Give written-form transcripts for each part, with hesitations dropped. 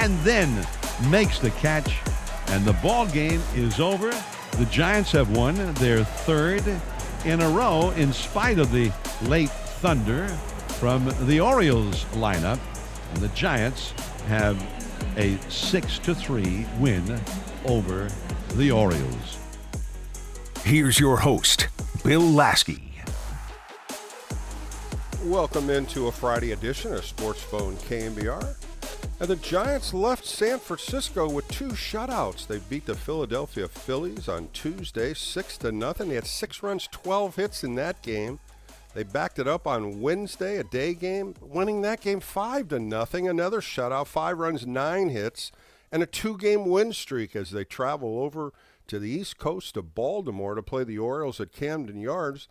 and then makes the catch, and the ball game is over. The Giants have won their third in a row in spite of the late thunder from the Orioles lineup, and the Giants have a 6-3 win over the Orioles. Here's your host, Bill Lasky. Welcome into a Friday edition of Sports Phone KNBR. And the Giants left San Francisco with two shutouts. They beat the Philadelphia Phillies on Tuesday 6-0. They had 6 runs, 12 hits in that game. They backed it up on Wednesday, a day game, winning that game 5-0. Another shutout, 5 runs, 9 hits, and a 2-game win streak as they travel over to the east coast of Baltimore to play the Orioles at KNBR.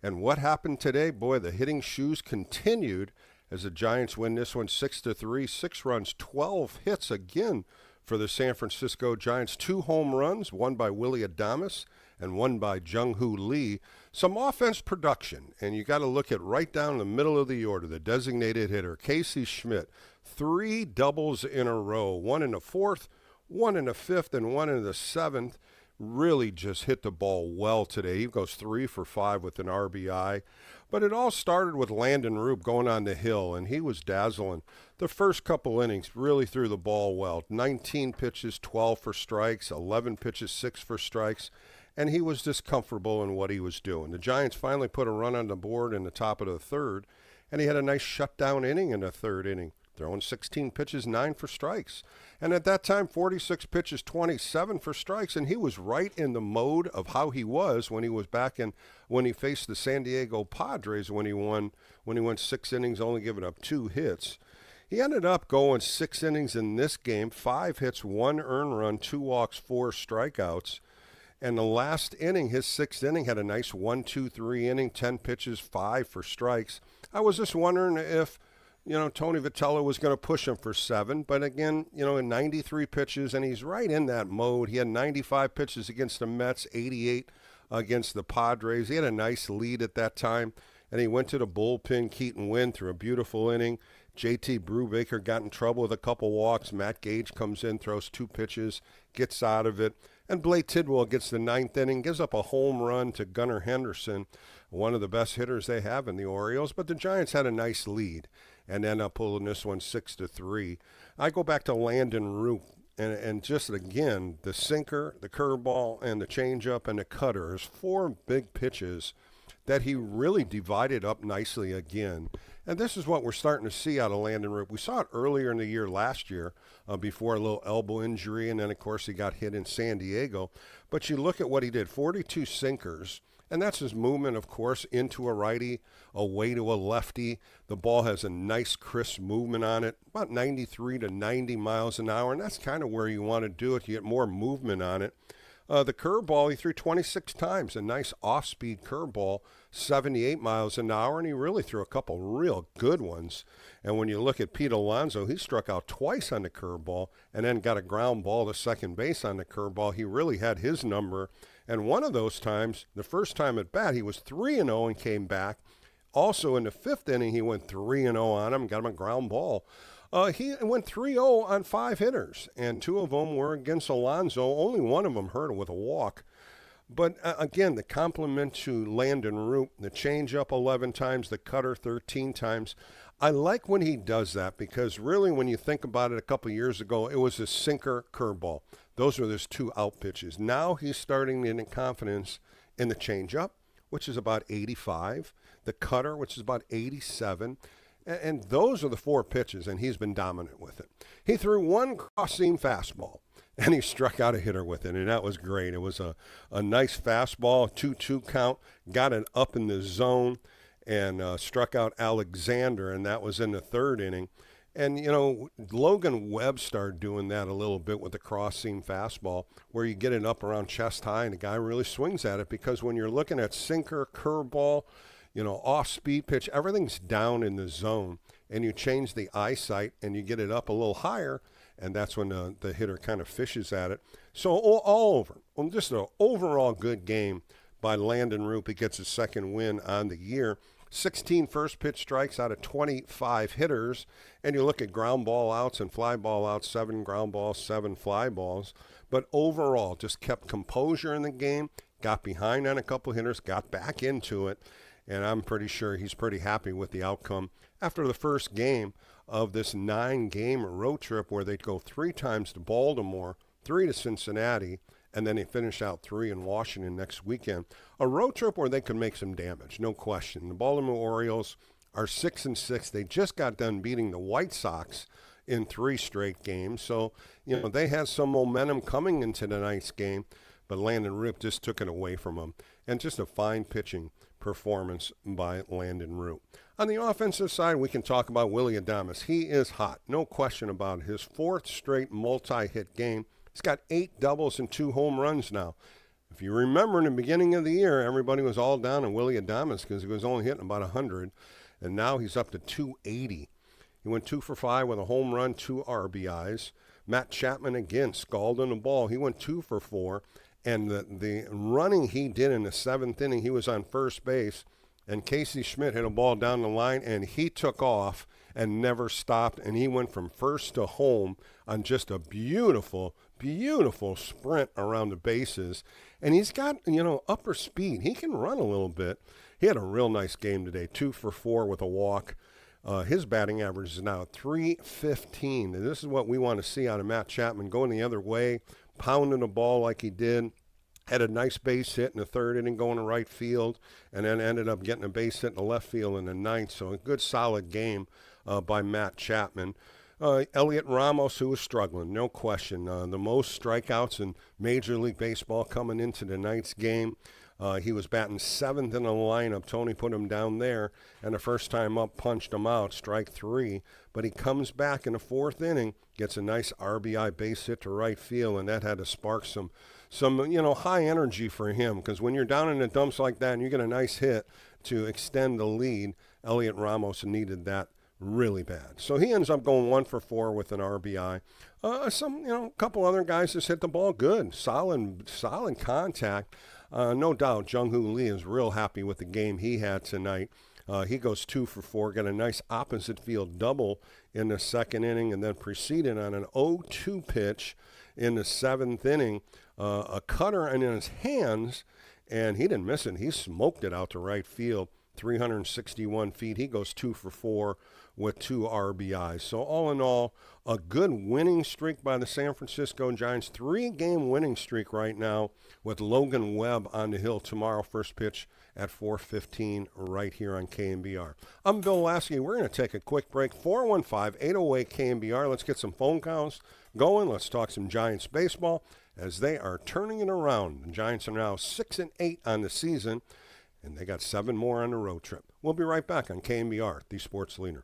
And what happened today? Boy, the hitting shoes continued as the Giants win this one 6-3, 6 runs, 12 hits again for the San Francisco Giants. 2 home runs, one by Willie Adames and one by Jung-Hoo Lee. Some offense production, and you got to look at right down the middle of the order, the designated hitter, Casey Schmidt. 3 doubles in a row, 1 in the 4th, 1 in the 5th, and 1 in the 7th. Really just hit the ball well today. He goes 3 for 5 with an RBI. But it all started with Landon Roop going on the hill, and he was dazzling. The first couple innings really threw the ball well. 19 pitches, 12 for strikes, 11 pitches, 6 for strikes, and he was just comfortable in what he was doing. The Giants finally put a run on the board in the top of the third, and he had a nice shutdown inning in the third inning, throwing 16 pitches, 9 for strikes. And at that time, 46 pitches, 27 for strikes, and he was right in the mode of how he was when he was back in when he faced the San Diego Padres when he won 6 innings, only giving up 2 hits. He ended up going 6 innings in this game, 5 hits, 1 earned run, 2 walks, 4 strikeouts. And the last inning, his 6th inning, had a nice 1-2-3 inning, 10 pitches, 5 for strikes. I was just wondering if Tony Vitello was going to push him for 7. But again, in 93 pitches, and he's right in that mode. He had 95 pitches against the Mets, 88 against the Padres. He had a nice lead at that time, and he went to the bullpen. Keaton Wynn threw a beautiful inning. J.T. Brubaker got in trouble with a couple walks. Matt Gage comes in, throws 2 pitches, gets out of it. And Blake Tidwell gets the 9th inning, gives up a home run to Gunnar Henderson, one of the best hitters they have in the Orioles. But the Giants had a nice lead and end up pulling this one 6-3. I go back to Landon Roop, and just again, the sinker, the curveball, and the changeup and the cutter is 4 big pitches that he really divided up nicely again. And this is what we're starting to see out of Landon Roop. We saw it earlier in the year last year before a little elbow injury, and then, of course, he got hit in San Diego. But you look at what he did, 42 sinkers, and that's his movement, of course, into a righty, away to a lefty. The ball has a nice, crisp movement on it, about 93 to 90 miles an hour, and that's kind of where you want to do it. You get more movement on it. The curveball, he threw 26 times, a nice off-speed curveball, 78 miles an hour, and he really threw a couple real good ones. And when you look at Pete Alonso, he struck out twice on the curveball and then got a ground ball to second base on the curveball. He really had his number. And one of those times, the first time at bat, he was 3-0 and came back. Also in the 5th inning, he went 3-0 on him, got him a ground ball. He went 3-0 on 5 hitters, and 2 of them were against Alonso. Only one of them hurt him with a walk. But again, the compliment to Landon Roop, the changeup 11 times, the cutter 13 times. I like when he does that because really when you think about it a couple years ago, it was a sinker curveball. Those were his 2 out pitches. Now he's starting to get confidence in the changeup, which is about 85, the cutter, which is about 87, and those are the 4 pitches, and he's been dominant with it. He threw 1 cross-seam fastball, and he struck out a hitter with it, and that was great. It was a nice fastball, 2-2 count, got it up in the zone, and struck out Alexander, and that was in the 3rd inning. And, Logan Webb started doing that a little bit with the cross-seam fastball where you get it up around chest high and the guy really swings at it because when you're looking at sinker, curveball, off-speed pitch, everything's down in the zone. And you change the eyesight and you get it up a little higher, and that's when the hitter kind of fishes at it. So all over, just an overall good game by Landon Roop. He gets his 2nd win on the year. 16 first pitch strikes out of 25 hitters. And you look at ground ball outs and fly ball outs, 7 ground balls, 7 fly balls. But overall, just kept composure in the game, got behind on a couple hitters, got back into it. And I'm pretty sure he's pretty happy with the outcome after the first game of this 9-game road trip where they'd go 3 times to Baltimore, 3 to Cincinnati, and then they finish out 3 in Washington next weekend. A road trip where they could make some damage, no question. The Baltimore Orioles are 6-6. They just got done beating the White Sox in 3 straight games. So, they had some momentum coming into tonight's game, but Landon Root just took it away from them. And just a fine pitching performance by Landon Root. On the offensive side, we can talk about Willy Adames. He is hot, no question about it. His 4th straight multi-hit game. He's got 8 doubles and 2 home runs now. If you remember in the beginning of the year, everybody was all down on Willy Adames because he was only hitting about 100, and now he's up to 280. He went 2 for 5 with a home run, 2 RBIs. Matt Chapman again scalding the ball. He went 2 for 4, and the running he did in the 7th inning, he was on first base, and Casey Schmidt hit a ball down the line, and he took off and never stopped, and he went from first to home on just a beautiful, beautiful sprint around the bases. And he's got, upper speed. He can run a little bit. He had a real nice game today, 2 for 4 with a walk. His batting average is now .315. And this is what we want to see out of Matt Chapman, going the other way, pounding the ball like he did. Had a nice base hit in the 3rd inning going to right field, and then ended up getting a base hit in the left field in the 9th. So a good, solid game by Matt Chapman. Elliot Ramos, who was struggling, no question. The most strikeouts in Major League Baseball coming into tonight's game. He was batting 7th in the lineup. Tony put him down there, and the first time up punched him out, strike 3. But he comes back in the 4th inning, gets a nice RBI base hit to right field, and that had to spark some high energy for him, because when you're down in the dumps like that and you get a nice hit to extend the lead, Elliot Ramos needed that really bad. So he ends up going 1 for 4 with an RBI. A couple other guys just hit the ball good, solid contact. No doubt, Jung-Hoo Lee is real happy with the game he had tonight. He goes 2 for 4, got a nice opposite field double in the 2nd inning, and then proceeded on an 0-2 pitch in the 7th inning. A cutter in his hands, and he didn't miss it. He smoked it out to right field, 361 feet. He goes 2 for 4 with 2 RBIs. So all in all, a good winning streak by the San Francisco Giants. 3-game winning streak right now, with Logan Webb on the hill tomorrow. First pitch at 4:15 right here on KNBR. I'm Bill Lasky. We're going to take a quick break. 415-808-KNBR. Let's get some phone calls going. Let's talk some Giants baseball as they are turning it around. The Giants are now 6-8 on the season, and they got 7 more on the road trip. We'll be right back on KNBR, the sports leader.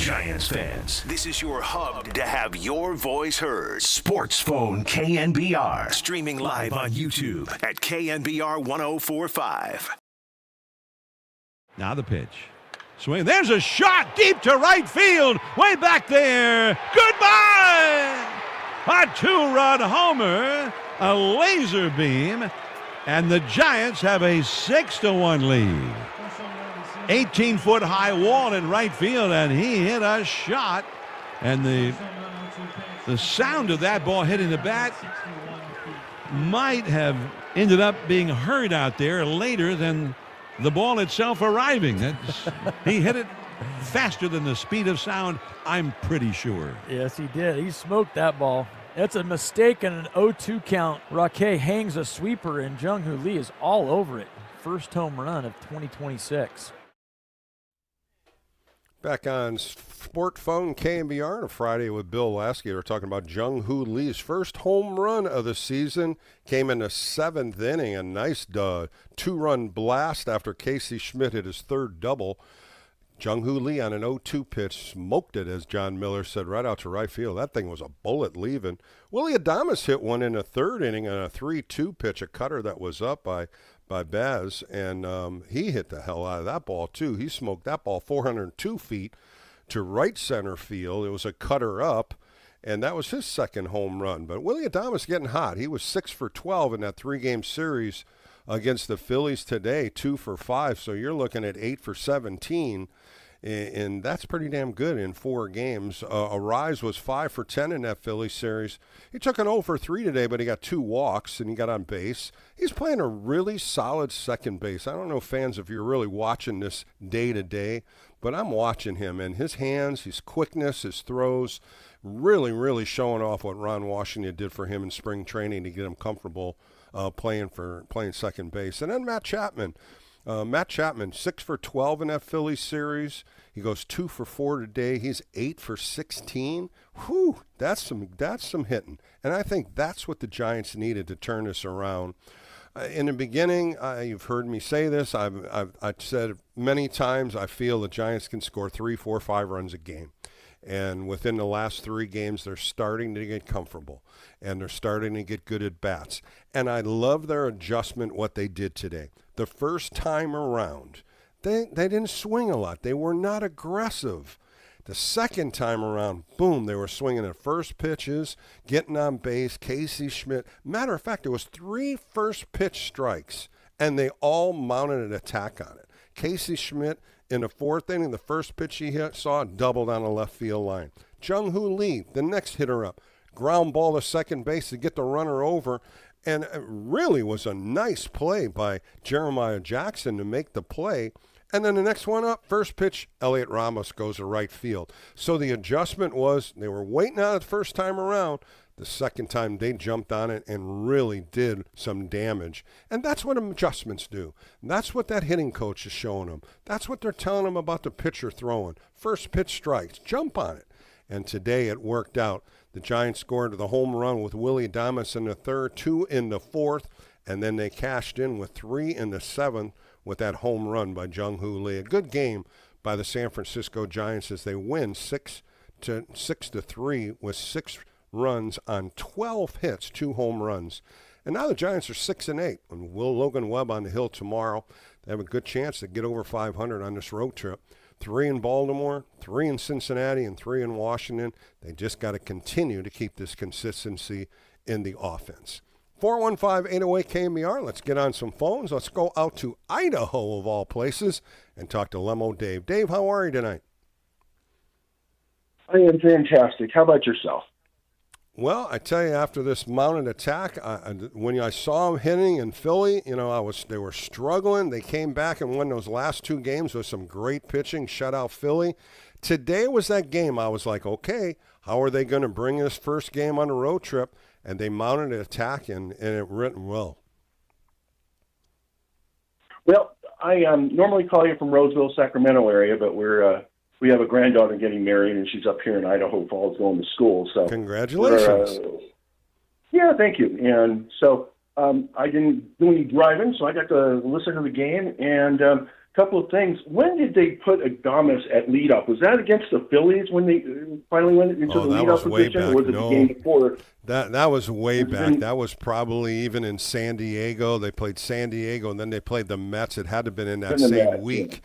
Giants fans, this is your hub to have your voice heard. Sports Phone KNBR. Streaming live on YouTube at KNBR 1045. Now the pitch. Swing. There's a shot deep to right field. Way back there. Goodbye! A two-run homer, a laser beam, and the Giants have a 6-1 lead. 18-foot high wall in right field, and he hit a shot. And the sound of that ball hitting the bat might have ended up being heard out there later than the ball itself arriving. He hit it faster than the speed of sound, I'm pretty sure. Yes, he did. He smoked that ball. That's a mistake in an 0-2 count. Raquel hangs a sweeper, and Jung-Hoo Lee is all over it. First home run of 2026. Back on Sport Phone KNBR on a Friday with Bill Lasky. We're talking about Jung-Hoo Lee's first home run of the season. Came in the seventh inning. A nice two-run blast after Casey Schmidt hit his third double. Jung-Hoo Lee on an 0-2 pitch smoked it, as John Miller said, right out to right field. That thing was a bullet leaving. Willie Adames hit one in the third inning on a 3-2 pitch, a cutter that was up by Baz, and he hit the hell out of that ball, too. He smoked that ball 402 feet to right center field. It was a cutter up, and that was his second home run. But Willie Adames getting hot. He was 6 for 12 in that three-game series against the Phillies today, 2 for 5. So you're looking at 8 for 17, and that's pretty damn good in 4 games. Arise was 5 for 10 in that Phillies series. He took an 0 for 3 today, but he got 2 walks, and he got on base. He's playing a really solid second base. I don't know, fans, if you're really watching this day to day, but I'm watching him, and his hands, his quickness, his throws, really, really showing off what Ron Washington did for him in spring training to get him comfortable playing second base. And then Matt Chapman. 6 for 12 in that Phillies series. He goes 2 for 4 today. He's 8 for 16. Whew, that's some hitting. And I think that's what the Giants needed to turn this around. In the beginning, you've heard me say this. I've said many times I feel the Giants can score 3, 4, 5 runs a game. And within the last 3 games, they're starting to get comfortable, and they're starting to get good at bats. And I love their adjustment, what they did today. The first time around, they didn't swing a lot. They were not aggressive. The second time around, boom, they were swinging at first pitches, getting on base. Casey Schmidt. Matter of fact, there was 3 first pitch strikes, and they all mounted an attack on it. Casey Schmidt, in the 4th inning, the first pitch he saw doubled on the left field line. Jung-Hoo Lee, the next hitter up, ground ball to second base to get the runner over. And it really was a nice play by Jeremiah Jackson to make the play. And then the next one up, first pitch, Elliot Ramos goes to right field. So the adjustment was they were waiting on it the first time around. The second time they jumped on it and really did some damage. And that's what adjustments do. That's what that hitting coach is showing them. That's what they're telling them about the pitcher throwing. First pitch strikes, jump on it. And today it worked out. The Giants scored the home run with Willie Adames in the 3rd, 2 in the 4th, and then they cashed in with 3 in the 7th with that home run by Jung-Hoo Lee. A good game by the San Francisco Giants as they win 6-3 with 6 runs on 12 hits, 2 home runs. And now the Giants are 6-8. And Will Logan Webb on the hill tomorrow. They have a good chance to get over 500 on this road trip. 3 in Baltimore, 3 in Cincinnati, and 3 in Washington. They just got to continue to keep this consistency in the offense. 415-808-KNBR. Let's get on some phones. Let's go out to Idaho, of all places, and talk to Lemo Dave. Dave, how are you tonight? I am fantastic. How about yourself? Well, I tell you, after this mounted attack, when I saw them hitting in Philly, they were struggling. They came back and won those last 2 games with some great pitching, shut out Philly. Today was that game. I was like, okay, how are they going to bring this first game on a road trip? And they mounted an attack, and it went well. Well, I normally call you from Roseville, Sacramento area, but we have a granddaughter getting married, and she's up here in Idaho Falls going to school. So congratulations. Yeah, thank you. And so I didn't do any driving, so I got to listen to the game. And couple of things. When did they put Adames at leadoff? Was that against the Phillies when they finally went into the leadoff position? Or was it the game before? That was way back. That was probably even in San Diego. They played San Diego, and then they played the Mets. It had to have been in that same week. Yeah.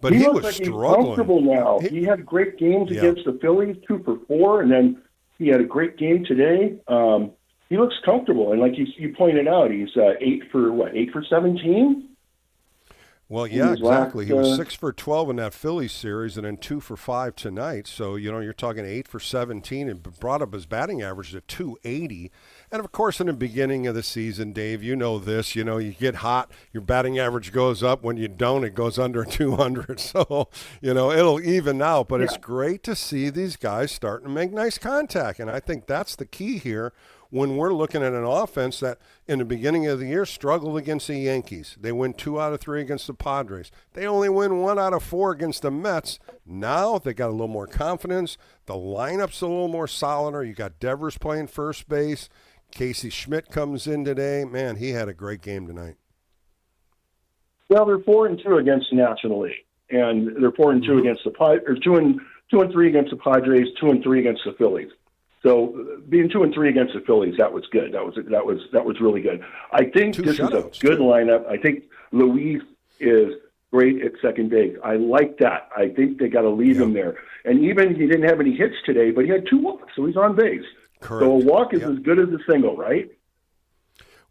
But he was like struggling. He's comfortable now. He had great games against the Phillies, 2 for 4, and then he had a great game today. He looks comfortable, and like you pointed out, he's 8 for 17? Well, yeah, exactly. He was 6 for 12 in that Phillies series, and then 2 for 5 tonight. So, you're talking 8 for 17, and brought up his batting average to 280. And, of course, in the beginning of the season, Dave, you know this. You get hot, your batting average goes up. When you don't, it goes under 200. So, it'll even out. But it's great to see these guys starting to make nice contact. And I think that's the key here when we're looking at an offense that in the beginning of the year struggled against the Yankees. They win 2 out of 3 against the Padres. They only win 1 out of 4 against the Mets. Now they got a little more confidence. The lineup's a little more solider. You got Devers playing first base. Casey Schmidt comes in today. Man, he had a great game tonight. Well, they're 4-2 against the National League, and they're 4-2 against the Padres, or 2-3 against the Padres, 2-3 against the Phillies. So being 2-3 against the Phillies, that was good. That was really good. I think this is a good lineup. I think Luis is great at second base. I like that. I think they got to leave him there. And even he didn't have any hits today, but he had 2 walks, so he's on base. Correct. So a walk is as good as a single, right?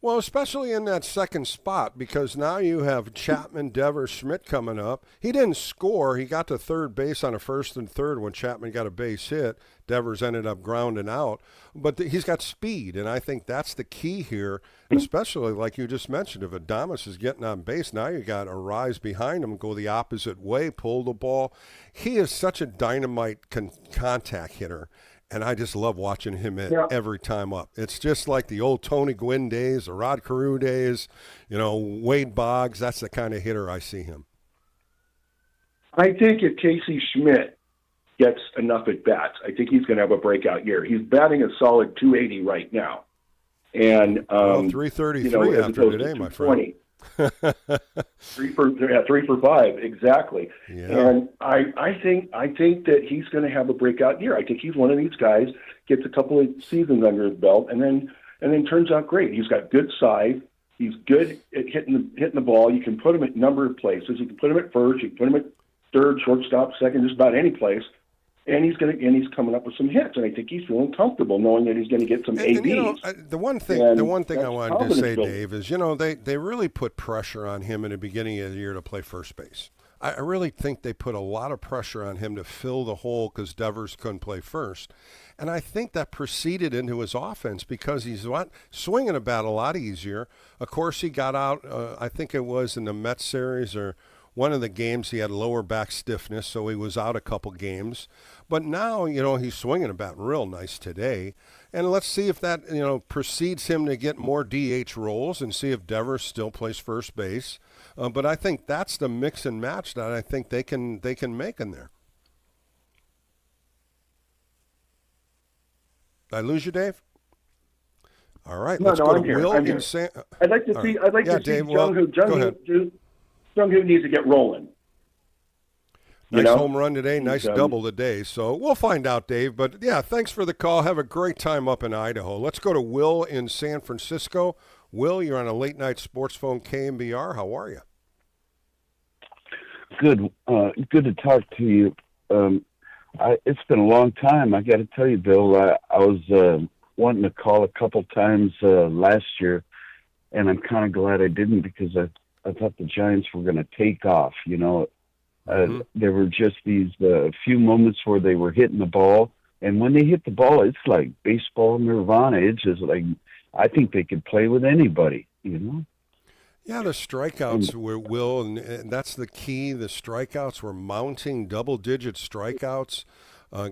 Well, especially in that second spot, because now you have Chapman, Devers, Schmidt coming up. He didn't score. He got to third base on a first and third when Chapman got a base hit. Devers ended up grounding out. But he's got speed, and I think that's the key here, especially like you just mentioned. If Adames is getting on base, now you got a rise behind him, go the opposite way, pull the ball. He is such a dynamite contact hitter. And I just love watching him every time up. It's just like the old Tony Gwynn days, the Rod Carew days, Wade Boggs. That's the kind of hitter I see him. I think if Casey Schmidt gets enough at bats, I think he's going to have a breakout year. He's batting a solid 280 right now. And 333 after today, my friend. 3 for 5, exactly. Yeah. And I think that he's going to have a breakout year. I think he's one of these guys, gets a couple of seasons under his belt, and then turns out great. He's got good size. He's good at hitting the ball. You can put him at a number of places. You can put him at first. You can put him at third, shortstop, second, just about any place. And he's coming up with some hits, and I think he's feeling comfortable knowing that he's going to get some ABs. The one thing I wanted to say, Dave, is they really put pressure on him in the beginning of the year to play first base. I really think they put a lot of pressure on him to fill the hole because Devers couldn't play first. And I think that proceeded into his offense because he's swinging a bat a lot easier. Of course, he got out, I think it was in the Mets series or one of the games, he had lower back stiffness, so he was out a couple games. But now, he's swinging a bat real nice today. And let's see if that, precedes him to get more DH roles and see if Devers still plays first base. But I think that's the mix and match that I think they can make in there. Did I lose you, Dave? All right, let's go to Will in San. I'd like to see Jung-Hoo needs to get rolling. Nice home run today, nice double today. So we'll find out, Dave. But, yeah, thanks for the call. Have a great time up in Idaho. Let's go to Will in San Francisco. Will, you're on a late-night sports phone KNBR. How are you? Good. Good to talk to you. It's been a long time. I got to tell you, Bill, I was wanting to call a couple times last year, and I'm kind of glad I didn't because I thought the Giants were going to take off, There were just these few moments where they were hitting the ball, and when they hit the ball, it's like baseball nirvana. It's just like I think they could play with anybody, Yeah, the strikeouts were, Will, and that's the key. The strikeouts were mounting, double-digit strikeouts.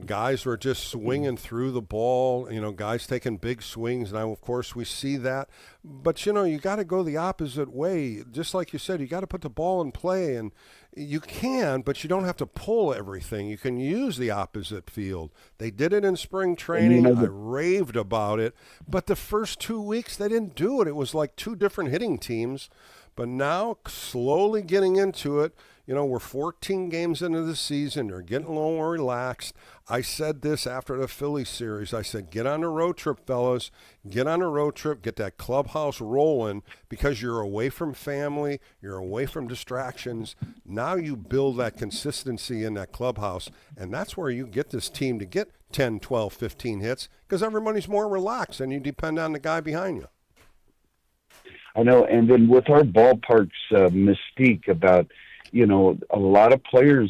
Guys were just swinging through the ball, guys taking big swings. Now, of course, we see that. But, you got to go the opposite way. Just like you said, you got to put the ball in play. And you can, but you don't have to pull everything. You can use the opposite field. They did it in spring training. I raved about it. But the first 2 weeks, they didn't do it. It was like 2 different hitting teams. But now, slowly getting into it, We're 14 games into the season. They're getting a little more relaxed. I said this after the Phillies series. I said, get on a road trip, fellas. Get on a road trip. Get that clubhouse rolling because you're away from family. You're away from distractions. Now you build that consistency in that clubhouse, and that's where you get this team to get 10, 12, 15 hits because everybody's more relaxed and you depend on the guy behind you. I know, and then with our ballpark's mystique about, a lot of players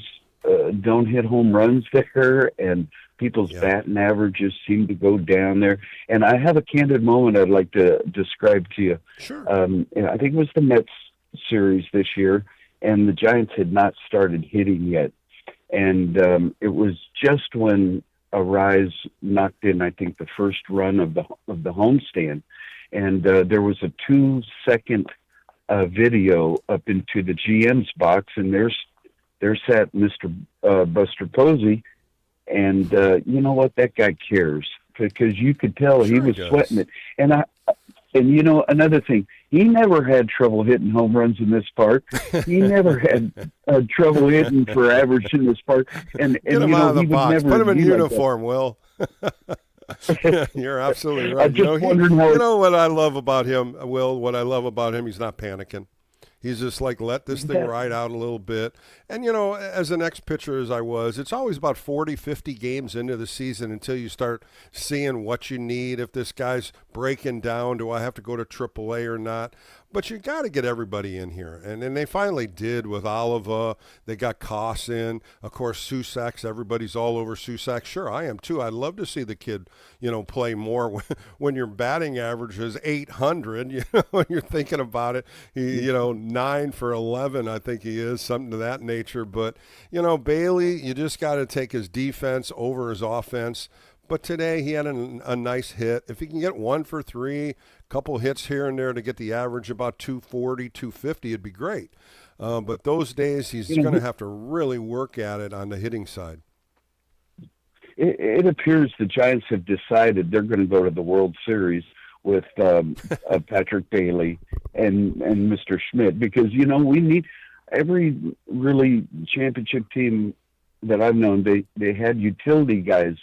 don't hit home runs there, and people's batting averages seem to go down there. And I have a candid moment I'd like to describe to you. Sure. I think it was the Mets series this year, and the Giants had not started hitting yet. And it was just when Arise knocked in, I think, the first run of the homestand. And there was a 2-second video up into the GM's box, and there sat Mr. Buster Posey, and you know what? That guy cares because you could tell he was sweating it. And another thing, he never had trouble hitting home runs in this park. He never had trouble hitting for average in this park. And get him out of the box. Put him in uniform, like Will. You're absolutely right. I just wondered how. You know what I love about him, Will? What I love about him, he's not panicking. He's just like, let this thing ride out a little bit. And, as an ex-pitcher as I was, it's always about 40, 50 games into the season until you start seeing what you need. If this guy's breaking down, do I have to go to AAA or not? But you got to get everybody in here. And they finally did with Oliva. They got Koss in. Of course, Susak's, everybody's all over Susak. Sure, I am too. I'd love to see the kid, play more when your batting average is 800. When you're thinking about it, he, 9 for 11, I think he is, something to that nature. But, Bailey, you just got to take his defense over his offense. But today he had a nice hit. If he can get 1 for 3, couple hits here and there to get the average about 240, 250, it'd be great. But those days he's going to have to really work at it on the hitting side. It appears the Giants have decided they're going to go to the World Series with Patrick Bailey and Mr. Schmidt because, we need every really championship team that I've known, they had utility guys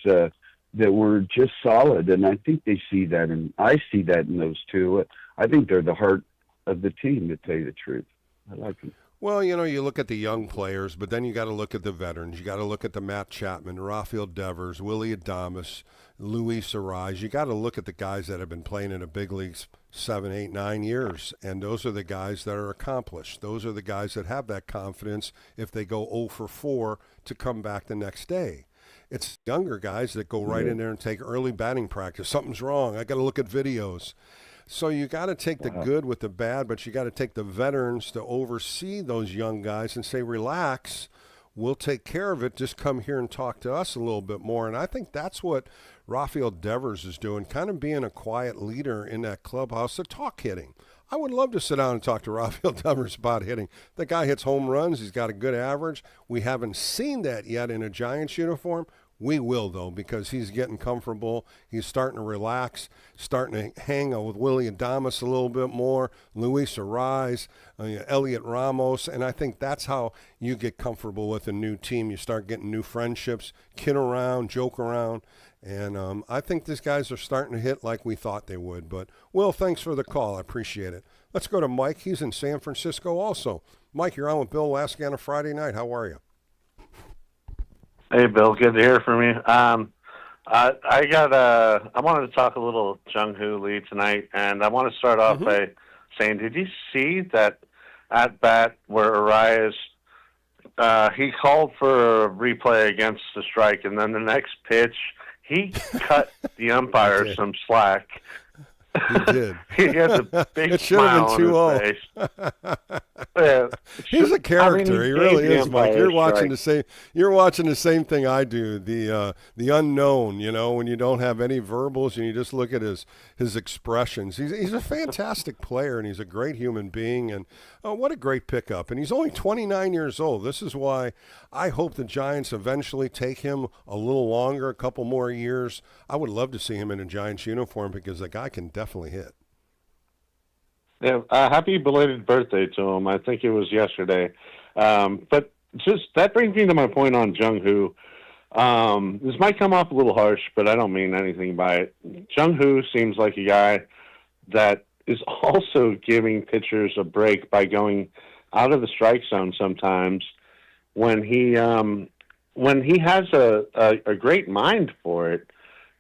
that were just solid, and I think they see that, and I see that in those two. I think they're the heart of the team, to tell you the truth. I like them. Well, you look at the young players, but then you got to look at the veterans. You got to look at the Matt Chapman, Rafael Devers, Willie Adames, Luis Arise. You got to look at the guys that have been playing in the big leagues 7, 8, 9 years, and those are the guys that are accomplished. Those are the guys that have that confidence if they go 0 for 4 to come back the next day. It's younger guys that go right in there and take early batting practice. Something's wrong. I got to look at videos. So you got to take the good with the bad, but you got to take the veterans to oversee those young guys and say, relax, we'll take care of it. Just come here and talk to us a little bit more. And I think that's what Rafael Devers is doing, kind of being a quiet leader in that clubhouse to talk hitting. I would love to sit down and talk to Rafael Devers about hitting. The guy hits home runs. He's got a good average. We haven't seen that yet in a Giants uniform. We will, though, because he's getting comfortable. He's starting to relax, starting to hang out with Willie Adames a little bit more, Luis Arise, Elliot Ramos, and I think that's how you get comfortable with a new team. You start getting new friendships, kid around, joke around, and I think these guys are starting to hit like we thought they would. But, Will, thanks for the call. I appreciate it. Let's go to Mike. He's in San Francisco also. Mike, you're on with Bill Lasky on a Friday night. How are you? Hey, Bill. Good to hear from you. I wanted to talk a little Jung Hoo Lee tonight, and I want to start off by saying, did you see that at bat where Arias he called for a replay against the strike, and then the next pitch he cut the umpire some slack. He did. He had a big smile on his face. Yeah, he's a character. He really is, Mike. You're watching the same thing I do. The unknown. When you don't have any verbals and you just look at his expressions. He's a fantastic player and he's a great human being. And what a great pickup. And he's only 29 years old. This is why I hope the Giants eventually take him a little longer, a couple more years. I would love to see him in a Giants uniform because the guy can definitely hit. Yeah, happy belated birthday to him. I think it was yesterday. But just that brings me to my point on Jung-Hoo. This might come off a little harsh, but I don't mean anything by it. Jung-Hoo seems like a guy that is also giving pitchers a break by going out of the strike zone sometimes when he has a great mind for it.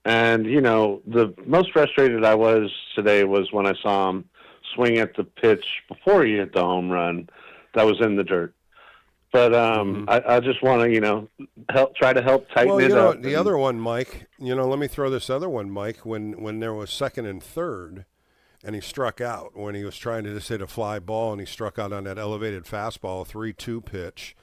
And, you know, the most frustrated I was today was when I saw him swing at the pitch before he hit the home run that was in the dirt. But I just want to, you know, try to help tighten it up. The other one, Mike, let me throw this other one, Mike, when there was second and third and he struck out when he was trying to just hit a fly ball and he struck out on that elevated fastball, 3-2 pitch.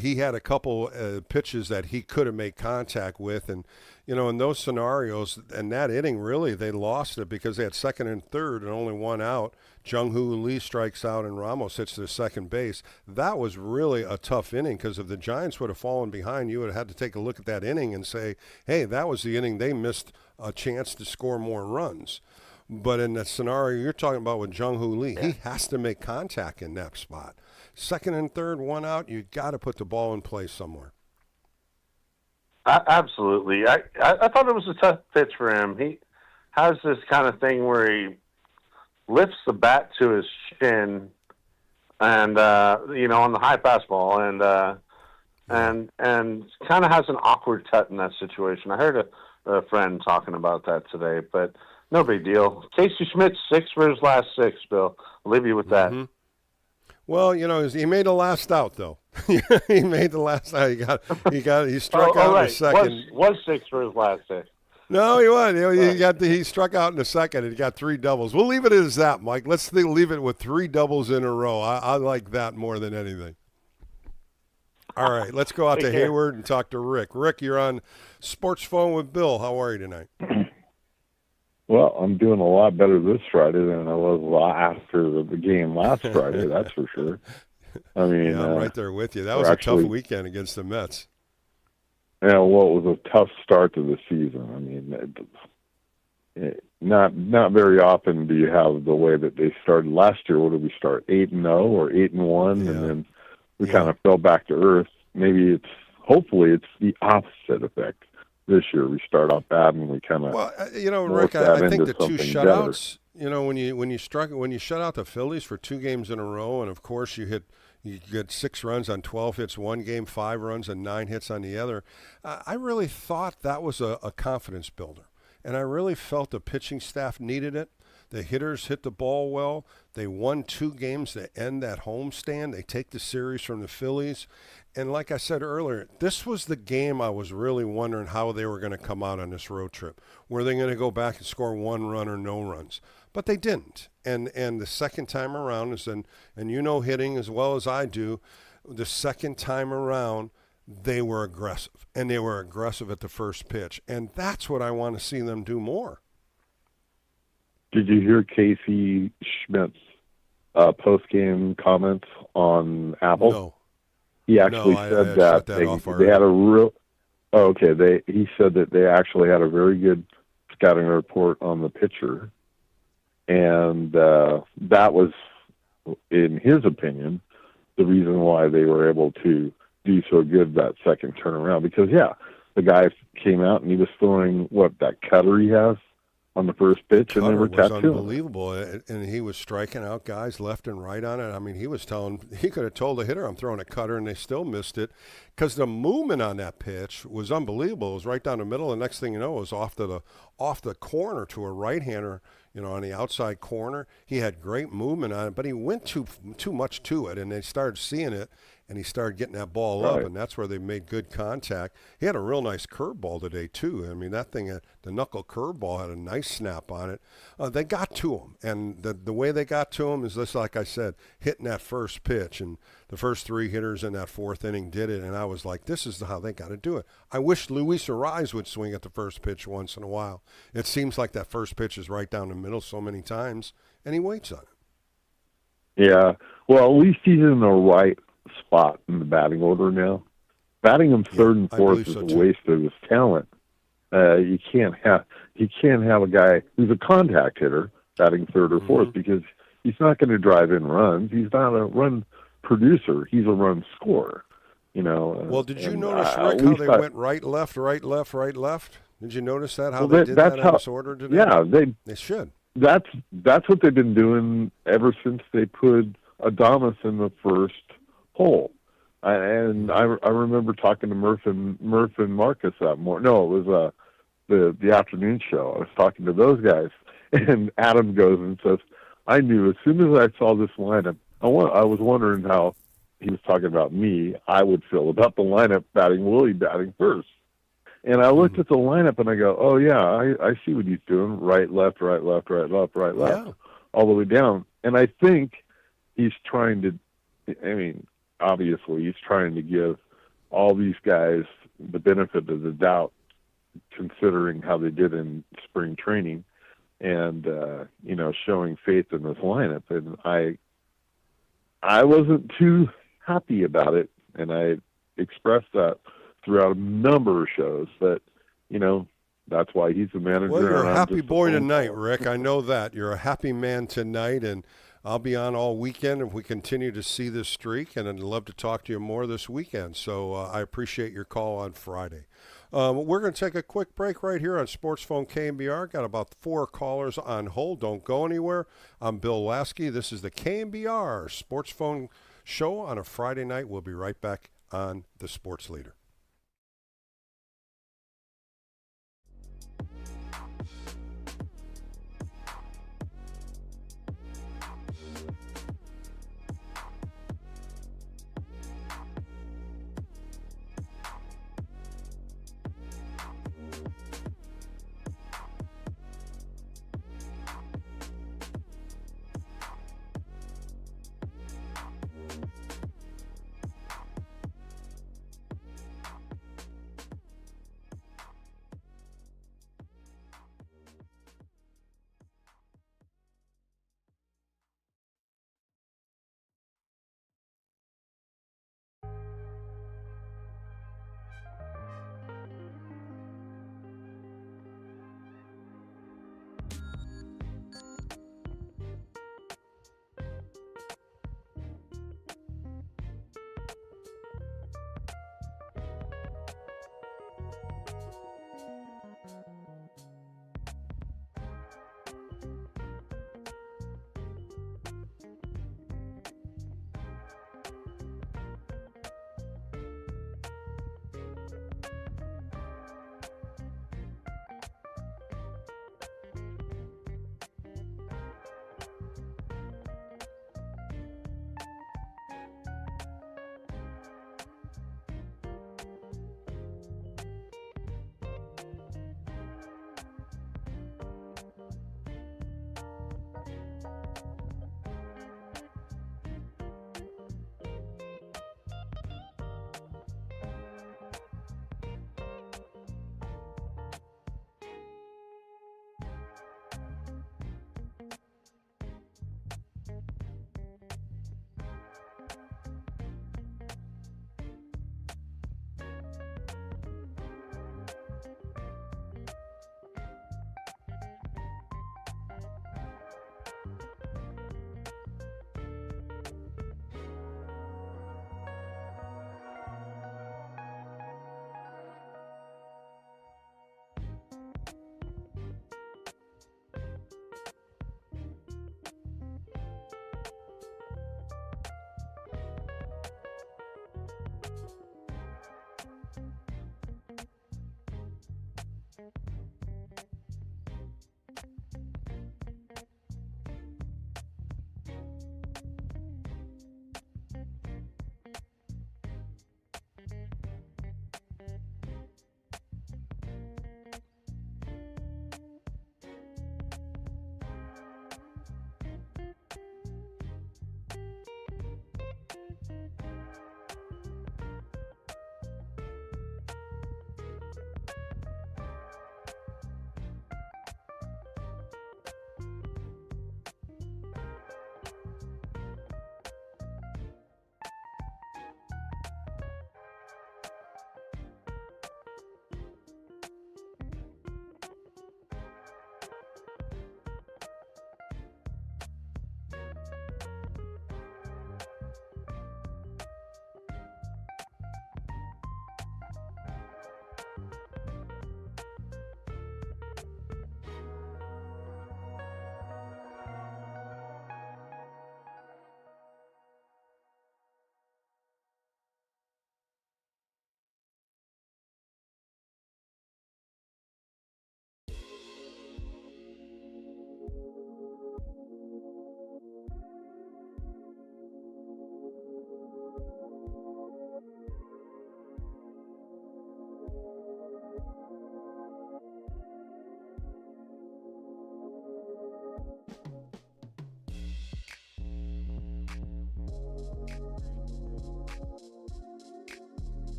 He had a couple pitches that he could have made contact with. And, in those scenarios, and that inning, really, they lost it because they had second and third and only one out. Jung-Hoo Lee strikes out and Ramos hits to second base. That was really a tough inning because if the Giants would have fallen behind, you would have had to take a look at that inning and say, hey, that was the inning they missed a chance to score more runs. But in the scenario you're talking about with Jung-Hoo Lee, he has to make contact in that spot. Second and third, one out, you got to put the ball in play somewhere. Absolutely. I thought it was a tough pitch for him. He has this kind of thing where he lifts the bat to his chin and, on the high fastball and kind of has an awkward cut in that situation. I heard a friend talking about that today, but no big deal. Casey Schmidt's 6 for his last 6, Bill. I'll leave you with that. Mm-hmm. Well, he made the last out, though. He made the last out. He struck out in the second. Was 6 for his last 6. No, he wasn't. He struck out in the second and he got 3 doubles. We'll leave it as that, Mike. Let's leave it with 3 doubles in a row. I like that more than anything. All right, let's go out to Hayward and talk to Rick. Rick, you're on Sports Phone with Bill. How are you tonight? Well, I'm doing a lot better this Friday than I was after the game last Friday, that's for sure. I mean, I'm right there with you. That was a tough weekend against the Mets. Yeah, well, it was a tough start to the season. I mean, not very often do you have the way that they started last year. What did we start, 8-0 or 8-1, and then we kind of fell back to earth. Hopefully it's the opposite effect. This year we start off bad and we kind of Rick, I think the 2 shutouts. When you shut out the Phillies for 2 games in a row, and of course you get 6 runs on 12 hits one game, 5 runs and 9 hits on the other. I really thought that was a confidence builder, and I really felt the pitching staff needed it. The hitters hit the ball well. They won 2 games to end that homestand. They take the series from the Phillies. And like I said earlier, this was the game I was really wondering how they were going to come out on this road trip. Were they going to go back and score 1 run or no runs? But they didn't. And the second time around, and hitting as well as I do, the second time around, they were aggressive. And they were aggressive at the first pitch. And that's what I want to see them do more. Did you hear Casey Schmidt's post-game comments on Apple? No. He actually said that they had a real. Oh, okay, he said that they actually had a very good scouting report on the pitcher, and that was, in his opinion, the reason why they were able to do so good that second turnaround. Because the guy came out and he was throwing that cutter he has on the first pitch, and they were tattooing. Unbelievable, and he was striking out guys left and right on it. I mean, he could have told the hitter, I'm throwing a cutter, and they still missed it because the movement on that pitch was unbelievable. It was right down the middle. The next thing you know, it was off the corner to a right-hander, on the outside corner. He had great movement on it, but he went too much to it, and they started seeing it, and he started getting that ball up, and that's where they made good contact. He had a real nice curveball today, too. I mean, that thing, the knuckle curveball had a nice snap on it. They got to him, and the way they got to him is just like I said, hitting that first pitch, and the first 3 hitters in that 4th inning did it, and I was like, this is how they got to do it. I wish Luis Ariz would swing at the first pitch once in a while. It seems like that first pitch is right down the middle so many times, and he waits on it. Yeah, well, at least he's in the right spot in the batting order now. Batting him 3rd and 4th is a waste of his talent. You can't have a guy who's a contact hitter batting 3rd or 4th because he's not going to drive in runs. He's not a run producer. He's a run scorer. Well, did you notice, Rick, how they went right, left, right, left, right, left? Did you notice that, how they did that in this order today? Yeah, they should. That's what they've been doing ever since they put Adames in the first hole. I remember talking to Murph and Marcus that morning. No, it was the afternoon show. I was talking to those guys, and Adam goes and says, I knew as soon as I saw this lineup, I was wondering how he was talking about me, I would feel about the lineup Willie batting first. And I looked at the lineup and I go, oh yeah, I see what he's doing. Right, left, right, left, right, left, right, left, all the way down. And I think he's trying to, obviously he's trying to give all these guys the benefit of the doubt, considering how they did in spring training and, showing faith in this lineup. And I wasn't too happy about it, and I expressed that throughout a number of shows that, that's why he's the manager. Well, you're a happy boy tonight, Rick. I know that. You're a happy man tonight, and I'll be on all weekend if we continue to see this streak, and I'd love to talk to you more this weekend. So I appreciate your call on Friday. We're going to take a quick break right here on Sports Phone KNBR. Got about 4 callers on hold. Don't go anywhere. I'm Bill Lasky. This is the KNBR Sports Phone Show on a Friday night. We'll be right back on the Sports Leader.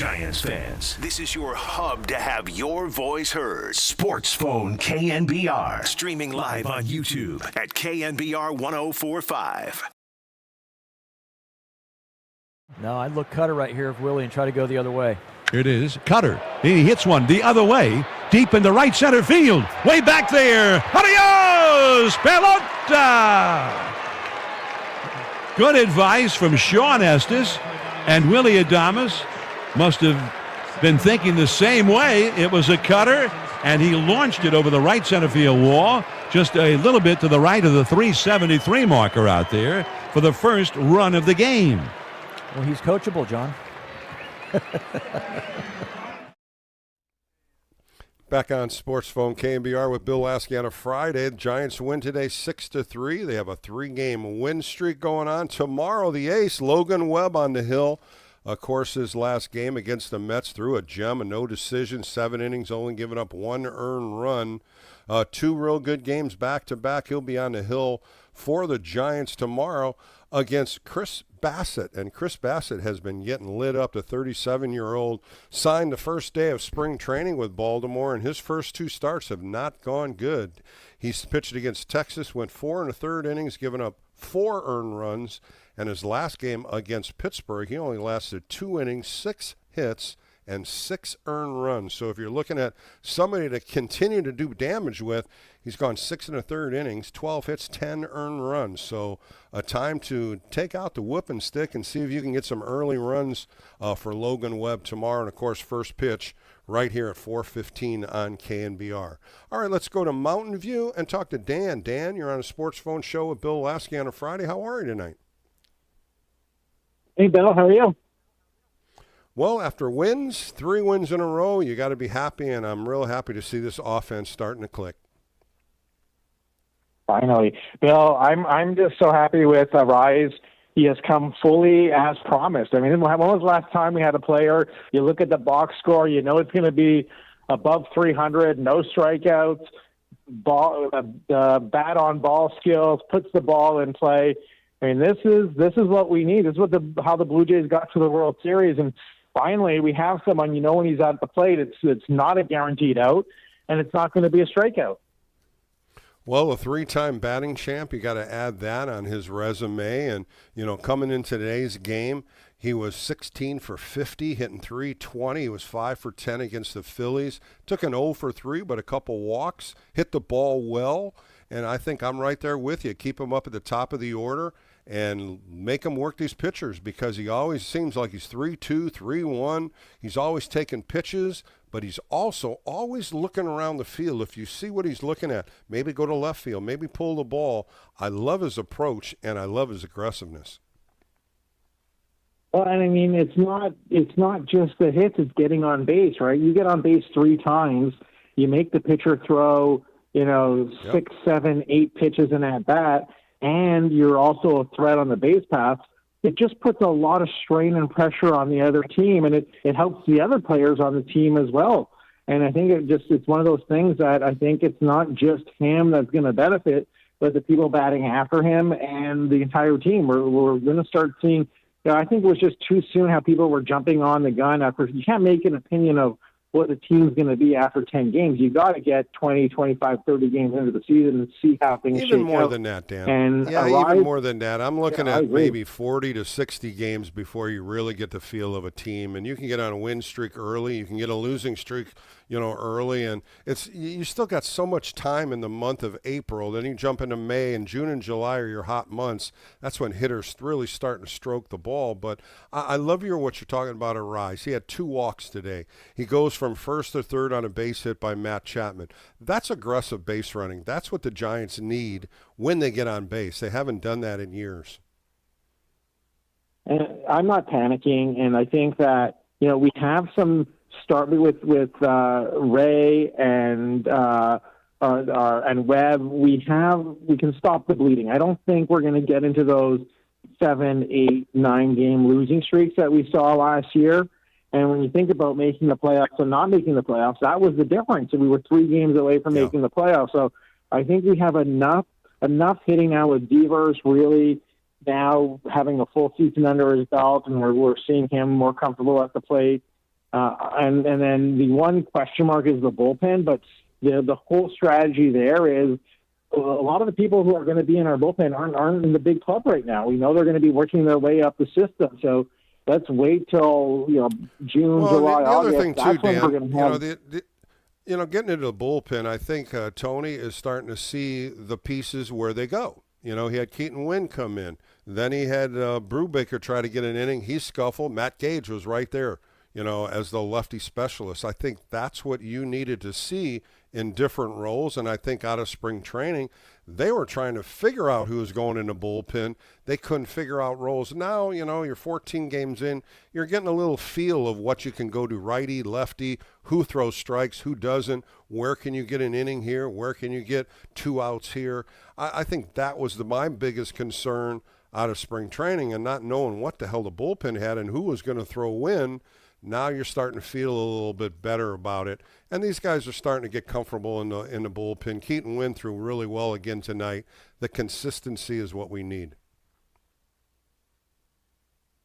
Giants fans, this is your hub to have your voice heard. Sports Phone KNBR. Streaming live on YouTube at KNBR 1045. No, I'd look Cutter right here if Willie and try to go the other way. Here it is. Cutter. He hits one the other way, deep in the right center field. Way back there. Adios, pelota! Good advice from Sean Estes, and Willie Adames must have been thinking the same way. It was a cutter, and he launched it over the right center field wall, just a little bit to the right of the 373 marker out there for the first run of the game. Well, he's coachable, John. Back on Sports Phone KNBR with Bill Lasky on a Friday. The Giants win today 6-3. They have a 3-game win streak going on. Tomorrow, the ace, Logan Webb on the hill. Of course, his last game against the Mets threw a gem, a no decision, 7 innings, only giving up 1 earned run. 2 real good games back-to-back. He'll be on the hill for the Giants tomorrow against Chris Bassett. And Chris Bassett has been getting lit up. The 37-year-old signed the first day of spring training with Baltimore, and his first 2 starts have not gone good. He's pitched against Texas, went 4 1/3 innings, giving up 4 earned runs. And his last game against Pittsburgh, he only lasted 2 innings, 6 hits, and 6 earned runs. So if you're looking at somebody to continue to do damage with, he's gone 6 1/3 innings, 12 hits, 10 earned runs. So a time to take out the whooping stick and see if you can get some early runs for Logan Webb tomorrow. And, of course, first pitch right here at 4:15 on KNBR. All right, let's go to Mountain View and talk to Dan. Dan, you're on a Sports Phone show with Bill Lasky on a Friday. How are you tonight? Hey, Bill, how are you? Well, after wins, 3 wins in a row, you got to be happy, and I'm real happy to see this offense starting to click. Finally. Bill, I'm just so happy with Rise. He has come fully as promised. I mean, when was the last time we had a player, you look at the box score, you know it's going to be above 300, no strikeouts, bat on ball skills, puts the ball in play. I mean, this is what we need. This is how the Blue Jays got to the World Series, and finally we have someone, you know, when he's at the plate, it's not a guaranteed out, and it's not going to be a strikeout. Well, a 3-time batting champ, you got to add that on his resume. And, you know, coming into today's game, he was 16 for 50, hitting .320. He was 5 for 10 against the Phillies. Took an 0 for 3, but a couple walks. Hit the ball well. And I think I'm right there with you. Keep him up at the top of the order and make him work these pitchers, because he always seems like he's 3-2, 3-1. He's always taking pitches, but he's also always looking around the field. If you see what he's looking at, maybe go to left field, maybe pull the ball. I love his approach, and I love his aggressiveness. Well, and I mean, it's not just the hits, it's getting on base, right? You get on base 3 times, you make the pitcher throw, 6, 7, 8 pitches in at bat, and you're also a threat on the base paths. It just puts a lot of strain and pressure on the other team, and it helps the other players on the team as well. And I think it's one of those things that I think it's not just him that's going to benefit, but the people batting after him and the entire team. We're going to start seeing. I think it was just too soon how people were jumping on the gun after. You can't make an opinion of what the team's going to be after 10 games. You've got to get 20, 25, 30 games into the season and see how things shake out. Even more than that, Dan. And even more than that. I'm looking at maybe 40 to 60 games before you really get the feel of a team. And you can get on a win streak early. You can get a losing streak, early. And you still got so much time in the month of April. Then you jump into May, and June and July are your hot months. That's when hitters really starting to stroke the ball. But I love what you're talking about at Rise. He had 2 walks today. He goes from first to third on a base hit by Matt Chapman. That's aggressive base running. That's what the Giants need when they get on base. They haven't done that in years. And I'm not panicking, and I think that we have some start with Ray and Webb. We can stop the bleeding. I don't think we're going to get into those 7, 8, 9 game losing streaks that we saw last year. And when you think about making the playoffs and not making the playoffs, that was the difference. And we were 3 games away from making the playoffs. So I think we have enough hitting now with Devers really now having a full season under his belt, and we're seeing him more comfortable at the plate. And then the one question mark is the bullpen, but the whole strategy there is a lot of the people who are going to be in our bullpen aren't in the big club right now. We know they're going to be working their way up the system. So let's wait till June, July, the August. other thing That's too, when Dan, we're going to have. getting into the bullpen, I think Tony is starting to see the pieces where they go. He had Keaton Wynn come in. Then he had Brubaker try to get an inning. He scuffled. Matt Gage was right there, as the lefty specialist. I think that's what you needed to see in different roles. And I think out of spring training, they were trying to figure out who was going in the bullpen. They couldn't figure out roles. Now, you're 14 games in. You're getting a little feel of what you can go to righty, lefty, who throws strikes, who doesn't, where can you get an inning here, where can you get 2 outs here. I think that was my biggest concern out of spring training, and not knowing what the hell the bullpen had and who was going to throw when. Now you're starting to feel a little bit better about it. And these guys are starting to get comfortable in the bullpen. Keaton Wynn threw really well again tonight. The consistency is what we need.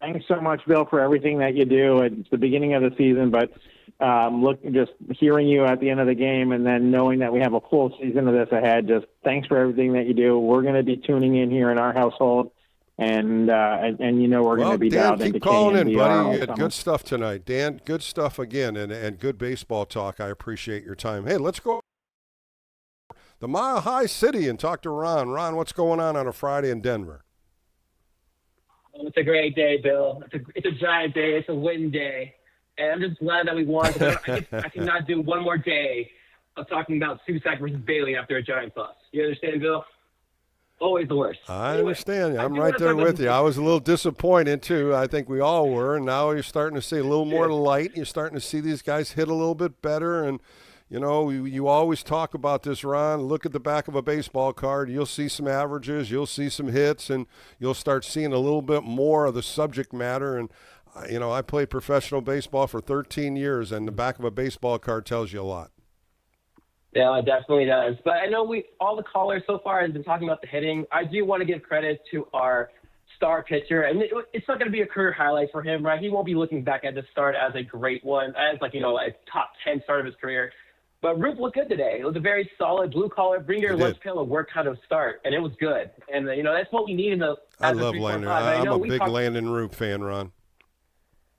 Thanks so much, Bill, for everything that you do. It's the beginning of the season, but just hearing you at the end of the game and then knowing that we have a full season of this ahead, just thanks for everything that you do. We're going to be tuning in here in our household. And we're going to be Dan, down into keep calling in, buddy. KNBR You had good stuff tonight. Dan, good stuff again, and good baseball talk. I appreciate your time. Hey, let's go the Mile High City and talk to Ron. Ron, what's going on a Friday in Denver? Well, it's a great day, Bill. It's a giant day. It's a win day. And I'm just glad that we won. I cannot do one more day of talking about Susac versus Bailey after a giant loss. You understand, Bill? Always the worst. I understand. I'm right there with you. I was a little disappointed, too. I think we all were. And now you're starting to see a little more light. You're starting to see these guys hit a little bit better. And, you always talk about this, Ron. Look at the back of a baseball card. You'll see some averages. You'll see some hits. And you'll start seeing a little bit more of the subject matter. And, I played professional baseball for 13 years. And the back of a baseball card tells you a lot. Yeah, it definitely does. But I know all the callers so far have been talking about the hitting. I do want to give credit to our star pitcher. And it's not going to be a career highlight for him, right? He won't be looking back at the start as a great one, as a top 10 start of his career. But Roop looked good today. It was a very solid blue-collar, bring your lunch pail to work kind of start. And it was good. And, that's what we need in the – I love Landon. I'm a big Landon Roop fan, Ron.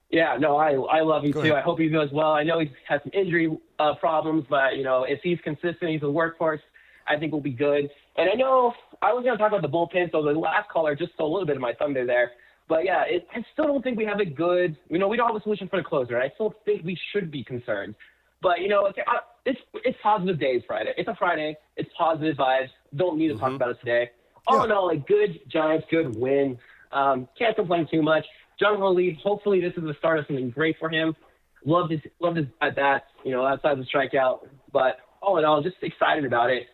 Yeah, no, I love him too. I hope he does well. I know he's had some injury problems, but, if he's consistent, he's a workhorse, I think we'll be good. And I know I was going to talk about the bullpen, so the last caller just stole a little bit of my thunder there. But, yeah, I still don't think we have a good – we don't have a solution for the closer. I still think we should be concerned. But, it's positive days Friday. It's a Friday. It's positive vibes. Don't need to talk about it today. All in all, a good Giants, good win. Can't complain too much. Jung-Ho Lee, hopefully this is the start of something great for him. Loved his at that, outside the strikeout. But all in all, just excited about it.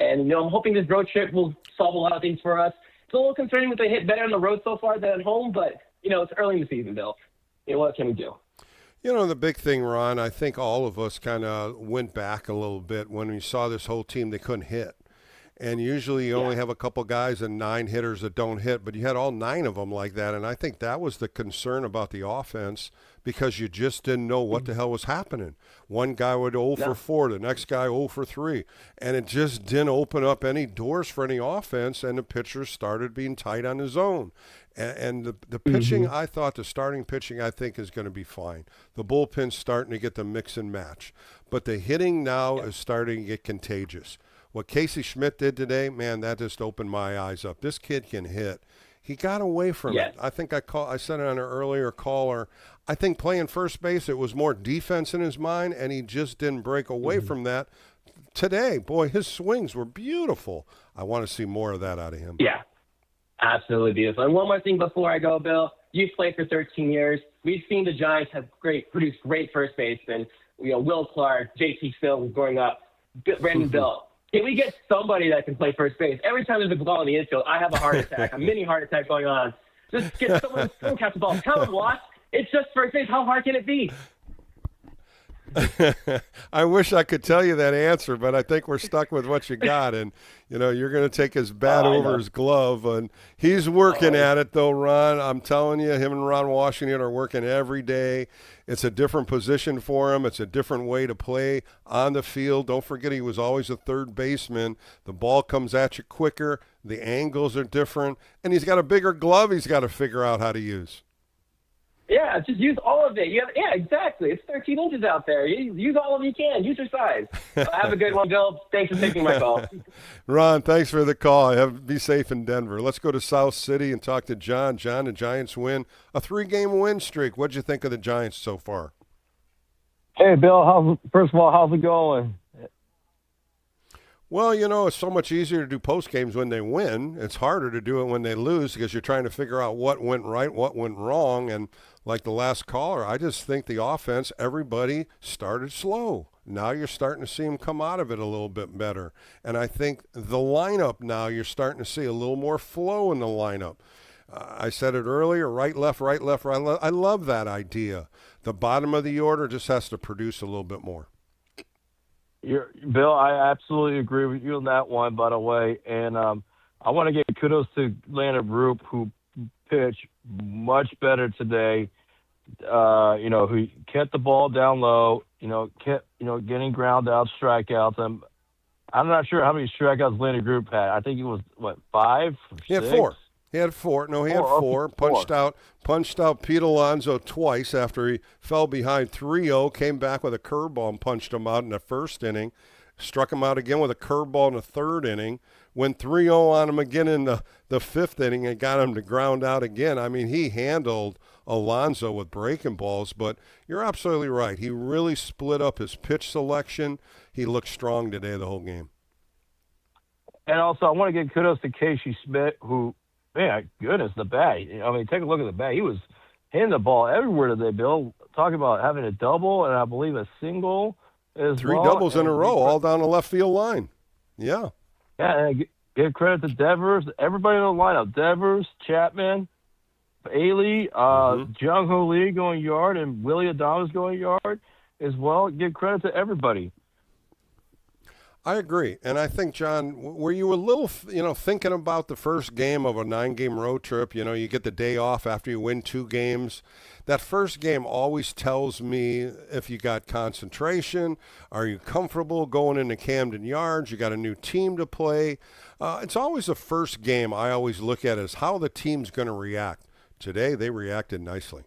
And, I'm hoping this road trip will solve a lot of things for us. It's a little concerning that they hit better on the road so far than at home, but, it's early in the season, Bill. What can we do? The big thing, Ron, I think all of us kind of went back a little bit when we saw this whole team, they couldn't hit. And usually you only have a couple guys and 9 hitters that don't hit, but you had all 9 of them like that. And I think that was the concern about the offense because you just didn't know what the hell was happening. One guy would 0 for 4, the next guy 0 for 3. And it just didn't open up any doors for any offense, and the pitchers started being tight on the zone. And the pitching, I thought the starting pitching, I think, is going to be fine. The bullpen's starting to get the mix and match. But the hitting now is starting to get contagious. What Casey Schmidt did today, man, that just opened my eyes up. This kid can hit. He got away from it. I think I said it on an earlier caller. I think playing first base, it was more defense in his mind, and he just didn't break away from that. Today, boy, his swings were beautiful. I want to see more of that out of him. Yeah, absolutely beautiful. And one more thing before I go, Bill. You've played for 13 years. We've seen the Giants have produce great first basemen. Will Clark, J.T. Still growing up, Brandon Belt. Can we get somebody that can play first base? Every time there's a ball in the infield, I have a heart attack, a mini heart attack going on. Just get someone to catch the ball. Tell him, Watts, it's just first base. How hard can it be? I wish I could tell you that answer, but I think we're stuck with what you got. And, you're going to take his bat over his glove. And he's working at it, though, Ron. I'm telling you, him and Ron Washington are working every day. It's a different position for him. It's a different way to play on the field. Don't forget he was always a third baseman. The ball comes at you quicker. The angles are different. And he's got a bigger glove he's got to figure out how to use. Yeah, just use all of it. Yeah, exactly. It's 13 inches out there. Use all of it you can. Use your size. Have a good one, Bill. Thanks for taking my call. Ron, thanks for the call. Be safe in Denver. Let's go to South City and talk to John. John, the Giants win a 3-game win streak. What'd you think of the Giants so far? Hey, Bill. First of all, how's it going? Well, it's so much easier to do post games when they win. It's harder to do it when they lose because you're trying to figure out what went right, what went wrong. And like the last caller, I just think the offense, everybody started slow. Now you're starting to see them come out of it a little bit better. And I think the lineup now, you're starting to see a little more flow in the lineup. I said it earlier, right, left, right, left, right, left. I love that idea. The bottom of the order just has to produce a little bit more. Bill, I absolutely agree with you on that one, by the way. And I want to give kudos to Atlanta Group, who pitched much better today. Who kept the ball down low, kept, getting ground out, strikeouts. And I'm not sure how many strikeouts Atlanta Group had. I think it was, 5 or 6? He had 4. He had 4. No, he had 4. Punched out Pete Alonso twice after he fell behind 3-0, came back with a curveball and punched him out in the first inning, struck him out again with a curveball in the third inning, went 3-0 on him again in the fifth inning and got him to ground out again. I mean, he handled Alonso with breaking balls, but you're absolutely right. He really split up his pitch selection. He looked strong today the whole game. And also, I want to give kudos to Casey Smith, who, man, goodness, the bat. I mean, take a look at the bat. He was hitting the ball everywhere today, Bill. Talking about having a double and I believe a single as 3 well. doubles in a row, all down the left field line. Yeah. Yeah, and give credit to Devers, everybody in the lineup. Devers, Chapman, Bailey, Jung-Ho Lee going yard, and Willie Adames going yard as well. Give credit to everybody. I agree. And I think, John, were you a little, thinking about the first game of a 9-game road trip? You get the day off after you win 2 games. That first game always tells me if you got concentration, are you comfortable going into Camden Yards? You got a new team to play. It's always the first game I always look at as how the team's going to react. Today, they nicely.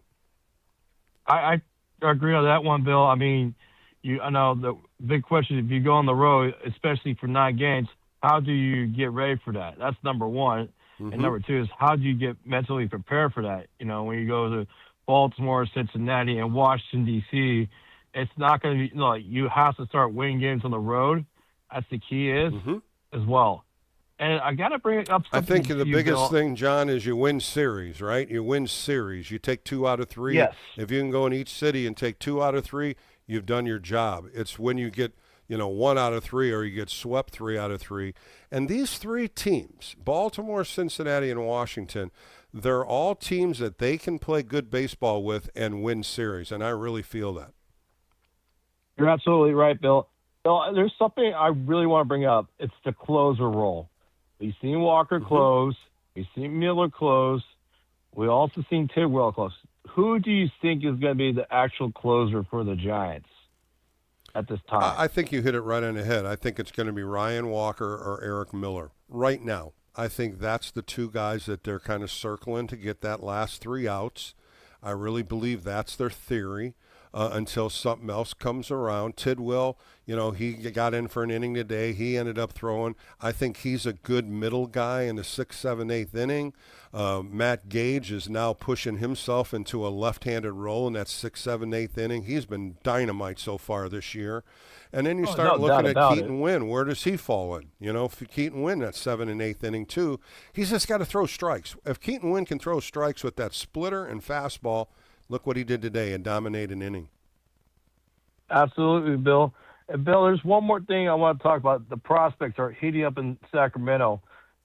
I agree on that one, Bill. I mean, I know the big question, if you go on the road, especially for 9 games, how do you get ready for that? That's number one. And number 2 is how do you get mentally prepared for that? When you go to Baltimore, Cincinnati, and Washington, D.C., it's not going to be you have to start winning games on the road. That's the key as well. And I got to bring up something. I think the biggest Bill. thing, John, is you win series, right? You win series. You take 2 out of 3. Yes. If you can go in each city and take 2 out of 3, you've done your job. It's when you get, 1 out of 3 or you get swept 3 out of 3. And these 3 teams, Baltimore, Cincinnati, and Washington, they're all teams that they can play good baseball with and win series. And I really feel that. You're absolutely right, Bill. Bill, there's something I really want to bring up. It's the closer role. We've seen Walker close. We've seen Miller close. We also seen Tidwell close. Who do you think is going to be the actual closer for the Giants at this time? I think you hit it right on the head. I think it's going to be Ryan Walker or Eric Miller right now. I think that's the 2 guys that they're kind of circling to get that last 3 outs. I really believe that's their theory until something else comes around. Tidwell, he got in for an inning today. He ended up throwing. I think he's a good middle guy in the 6th, 7th, 8th inning. Matt Gage is now pushing himself into a left-handed role in that 6th, 7th, 8th inning. He's been dynamite so far this year. And then you start looking at Keaton Wynn. Where does he fall in? If Keaton Wynn, that 7th and 8th inning too, he's just got to throw strikes. If Keaton Wynn can throw strikes with that splitter and fastball, look what he did today and dominate an inning. Absolutely, Bill. And Bill, there's one more thing I want to talk about. The prospects are heating up in Sacramento.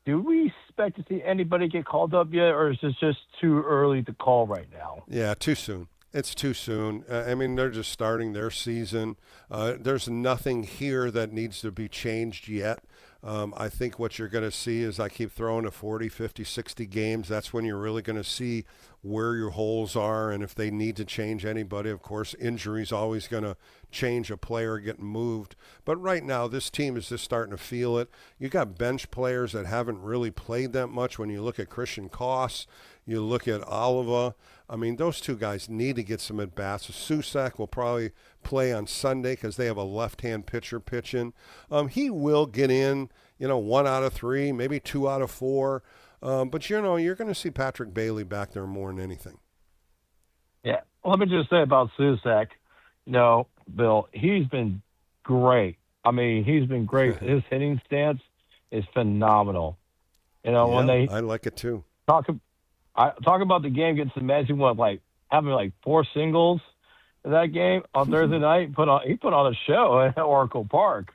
Do we expect to see anybody get called up yet, or is this just too early to call right now? Yeah, too soon. It's too soon. I mean, they're just starting their season. There's nothing here that needs to be changed yet. I think what you're going to see is I keep throwing to 40, 50, 60 games. That's when you're really going to see where your holes are and if they need to change anybody. Of course, injury's always going to change a player getting moved. But right now, this team is just starting to feel it. You got bench players that haven't really played that much. When you look at Christian Koss, you look at Oliva. I mean, those two guys need to get some at-bats. Susak will probably play on Sunday because they have a left-hand pitcher pitching. He will get in, 1 out of 3, maybe 2 out of 4. But, you're going to see Patrick Bailey back there more than anything. Yeah. Let me just say about Susak, Bill, he's been great. I mean, he's been great. His hitting stance is phenomenal. When they I like it too. Talk about the game against the Mets. He went having 4 singles in that game on Thursday night. He put on a show at Oracle Park.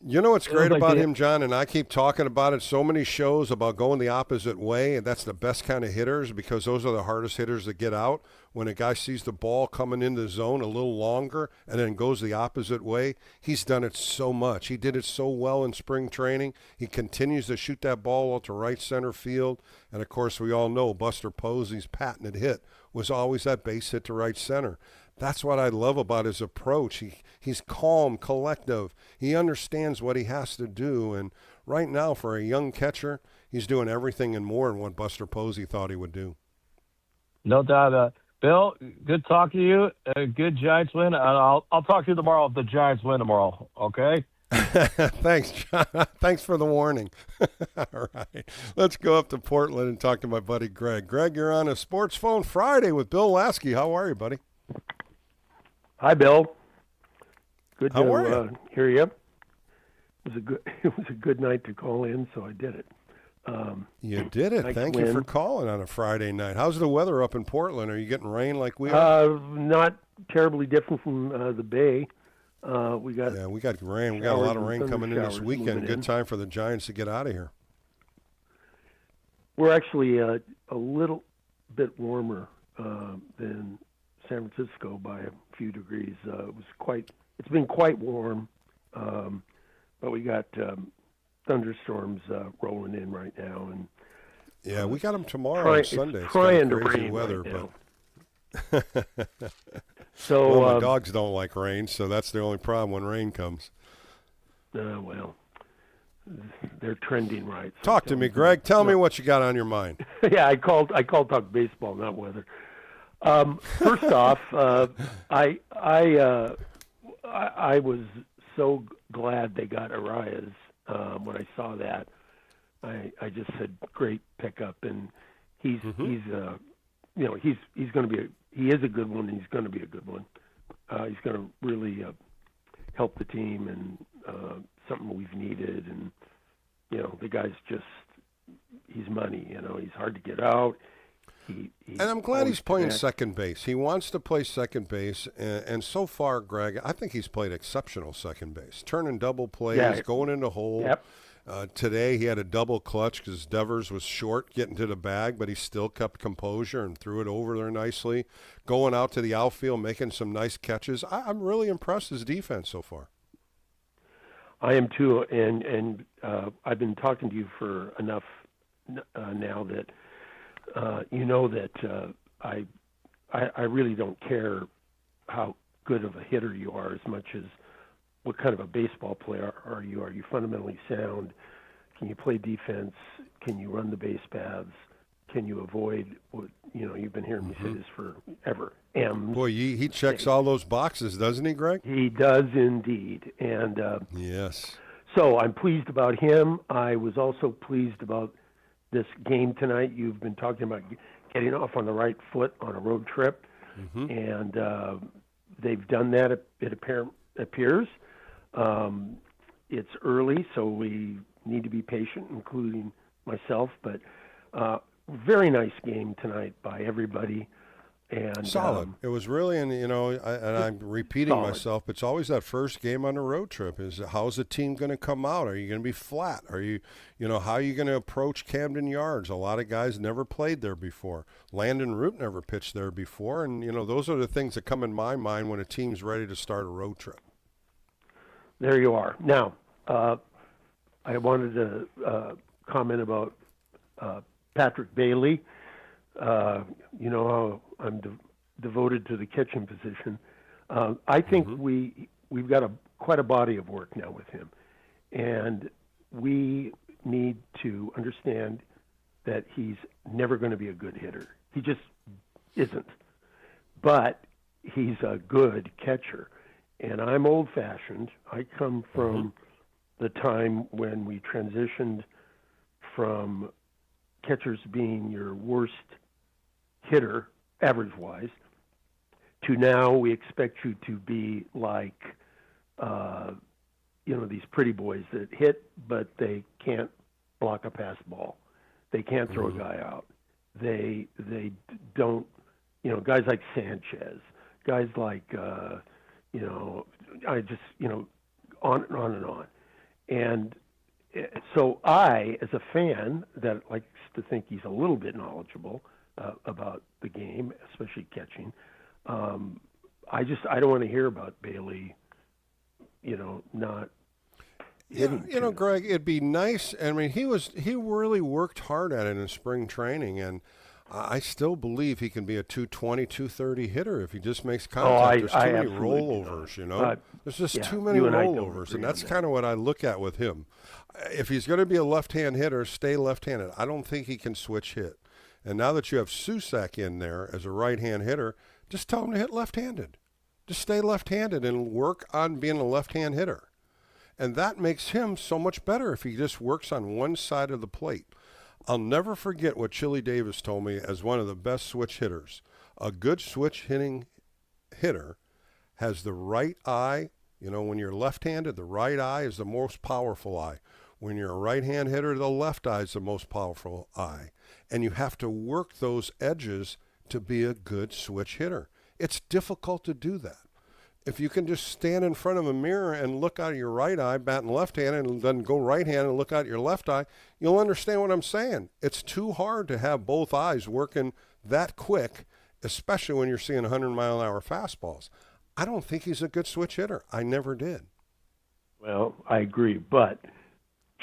You know what's great about him, John, and I keep talking about it, so many shows about going the opposite way, and that's the best kind of hitters because those are the hardest hitters to get out. When a guy sees the ball coming in the zone a little longer and then goes the opposite way, he's done it so much. He did it so well in spring training. He continues to shoot that ball out to right center field. And, of course, we all know Buster Posey's patented hit was always that base hit to right center. That's what I love about his approach. He's calm, collective. He understands what he has to do. And right now, for a young catcher, he's doing everything and more than what Buster Posey thought he would do. No doubt. Bill, good talking to you. Good Giants win. I'll talk to you tomorrow if the Giants win tomorrow, okay? Thanks, John. Thanks for the warning. All right. Let's go up to Portland and talk to my buddy Greg. Greg, you're on a Sports Phone Friday with Bill Lasky. How are you, buddy? Hi, Bill. Good How to are you? hear you. It was a good night to call in, so I did it. You did it. Nice Thank win. you for calling on a Friday night. How's the weather up in Portland? Are you getting rain like we are? Not terribly different from the Bay. We got rain. We got a lot of rain coming in this showers weekend. moving Good in. time for the Giants to get out of here. We're actually a little bit warmer than San Francisco by a few degrees. It's been quite warm, but we got thunderstorms rolling in right now, and yeah, we got them tomorrow on Sunday. It's trying to crazy rain weather, right but so my dogs don't like rain, so that's the only problem when rain comes. Well, they're trending right. So Talk to me, Greg. Tell me what you got on your mind. Yeah, I called talk baseball, not weather. First off, I was so glad they got Arias when I saw that. I just said great pickup, and he's going to be he is a good one, and he's going to be a good one. He's going to really help the team, and something we've needed. And the guy's he's money. He's hard to get out. And I'm glad he's playing second base. He wants to play second base, and so far, Greg, I think he's played exceptional second base. Turning double plays, going into hole. Yep. Today he had a double clutch because Devers was short getting to the bag, but he still kept composure and threw it over there nicely. Going out to the outfield, making some nice catches. I'm really impressed with his defense so far. I am too, and I've been talking to you for enough now that that I really don't care how good of a hitter you are as much as what kind of a baseball player are you. Are you fundamentally sound? Can you play defense? Can you run the base paths? Can you avoid what you've been hearing me say this forever? Boy, he checks all those boxes, doesn't he, Greg? He does indeed, and yes. So I'm pleased about him. I was also pleased about this game tonight. You've been talking about getting off on the right foot on a road trip, and they've done that. It appears. It's early, so we need to be patient, including myself. But very nice game tonight by everybody, And solid. It was really, and I'm repeating solid. myself, but it's always that first game on a road trip is how's the team going to come out? Are you going to be flat? Are you, how are you going to approach Camden Yards? A lot of guys never played there before. Landon Root never pitched there before, and those are the things that come in my mind when a team's ready to start a road trip. There you are. Now, I wanted to comment about Patrick Bailey. You know how I'm devoted to the catching position. I think we've got quite a body of work now with him, and we need to understand that he's never going to be a good hitter. He just isn't. But he's a good catcher, and I'm old-fashioned. I come from the time when we transitioned from catchers being your worst hitter, average-wise, to now we expect you to be like, these pretty boys that hit, but they can't block a pass ball. They can't throw a guy out. They don't, guys like Sanchez, guys like, on and on and on. And so I, as a fan that likes to think he's a little bit knowledgeable about the game, especially catching, I don't want to hear about Bailey, not hitting. Greg, it'd be nice. I mean, he really worked hard at it in spring training, and I still believe he can be a 220, 230 hitter if he just makes contact. There's too many rollovers, There's just too many rollovers, and that's kind of what I look at with him. If he's going to be a left-hand hitter, stay left-handed. I don't think he can switch hit. And now that you have Susak in there as a right-hand hitter, just tell him to hit left-handed. Just stay left-handed and work on being a left-hand hitter. And that makes him so much better if he just works on one side of the plate. I'll never forget what Chili Davis told me as one of the best switch hitters. A good switch hitting hitter has the right eye. When you're left-handed, the right eye is the most powerful eye. When you're a right-hand hitter, the left eye is the most powerful eye. And you have to work those edges to be a good switch hitter. It's difficult to do that. If you can just stand in front of a mirror and look out your right eye, batting left-handed, and then go right-handed and look out your left eye, you'll understand what I'm saying. It's too hard to have both eyes working that quick, especially when you're seeing 100-mile-an-hour fastballs. I don't think he's a good switch hitter. I never did. Well, I agree, but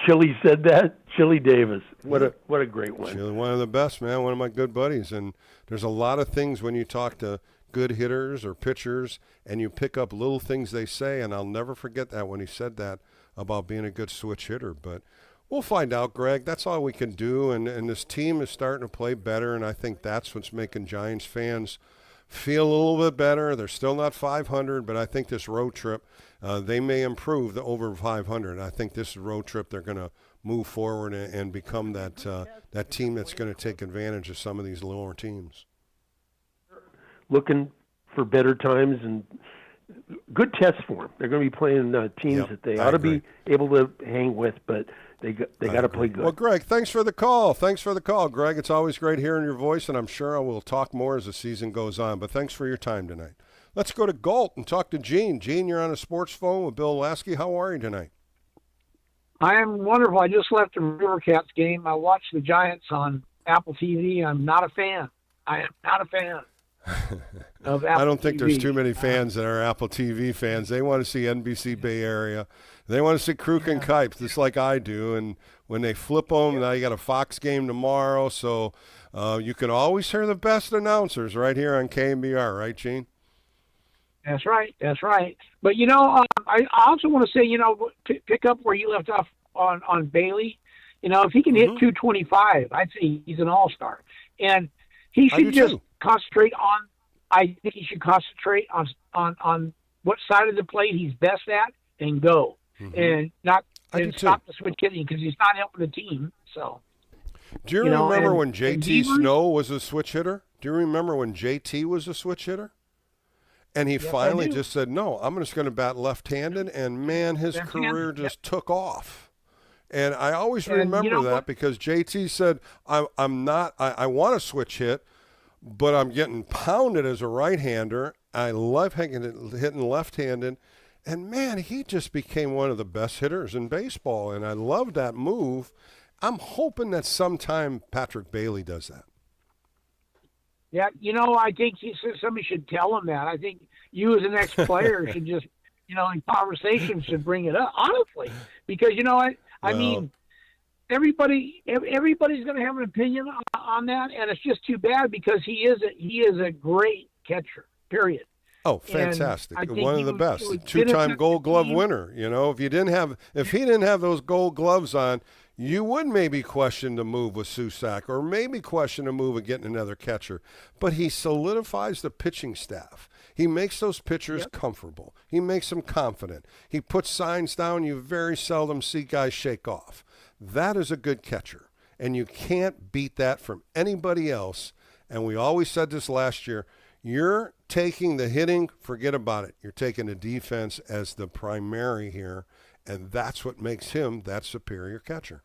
Chili said that. Chili Davis, what a great one. Chili, one of the best, man. One of my good buddies. And there's a lot of things when you talk to good hitters or pitchers, and you pick up little things they say, and I'll never forget that when he said that about being a good switch hitter. But we'll find out, Greg. That's all we can do, and this team is starting to play better, and I think that's what's making Giants fans feel a little bit better. They're still not 500, but I think this road trip, they may improve the over 500. I think this road trip they're going to move forward and become that team that's going to take advantage of some of these lower teams. Looking for better times and good test for them. They're going to be playing teams that they ought to be able to hang with, but they got to play good. Well, Greg, thanks for the call. Greg. It's always great hearing your voice, and I'm sure I will talk more as the season goes on. But thanks for your time tonight. Let's go to Galt and talk to Gene. Gene, you're on a sports phone with Bill Lasky. How are you tonight? I am wonderful. I just left a River Cats game. I watched the Giants on Apple TV. I'm not a fan. I am not a fan. Of Apple I don't think TV. there's too many fans that are Apple TV fans. They want to see NBC Bay Area. They want to see Kruk and Kipes, just like I do. And when they flip them, now you got a Fox game tomorrow. So you can always hear the best announcers right here on KNBR, right, Gene? That's right. But, I also want to say, pick up where you left off on Bailey. If he can hit 225, I'd say he's an all-star. And he should just concentrate on – I think he should concentrate on what side of the plate he's best at and go. And not stop the switch hitting because he's not helping the team. So, do you remember when JT Snow was a switch hitter? Do you remember when JT was a switch hitter? And he finally just said, no, I'm just going to bat left-handed. And, man, his career just took off. And I always remember that because JT said, I want to switch hit, but I'm getting pounded as a right-hander. I love hitting left-handed. And, man, he just became one of the best hitters in baseball, and I love that move. I'm hoping that sometime Patrick Bailey does that. Yeah, I think somebody should tell him that. I think you as an ex-player should just, in conversation should bring it up, honestly. Because, you know what? I mean, everybody's going to have an opinion on that, and it's just too bad because he is a great catcher, period. Oh, fantastic. One of the best. Two-time Gold Glove winner. If he didn't have those Gold Gloves on, you would maybe question the move with Susac or maybe question the move of getting another catcher. But he solidifies the pitching staff. He makes those pitchers comfortable. He makes them confident. He puts signs down you very seldom see guys shake off. That is a good catcher, and you can't beat that from anybody else. And we always said this last year, you're taking the hitting, forget about it. You're taking the defense as the primary here, and that's what makes him that superior catcher.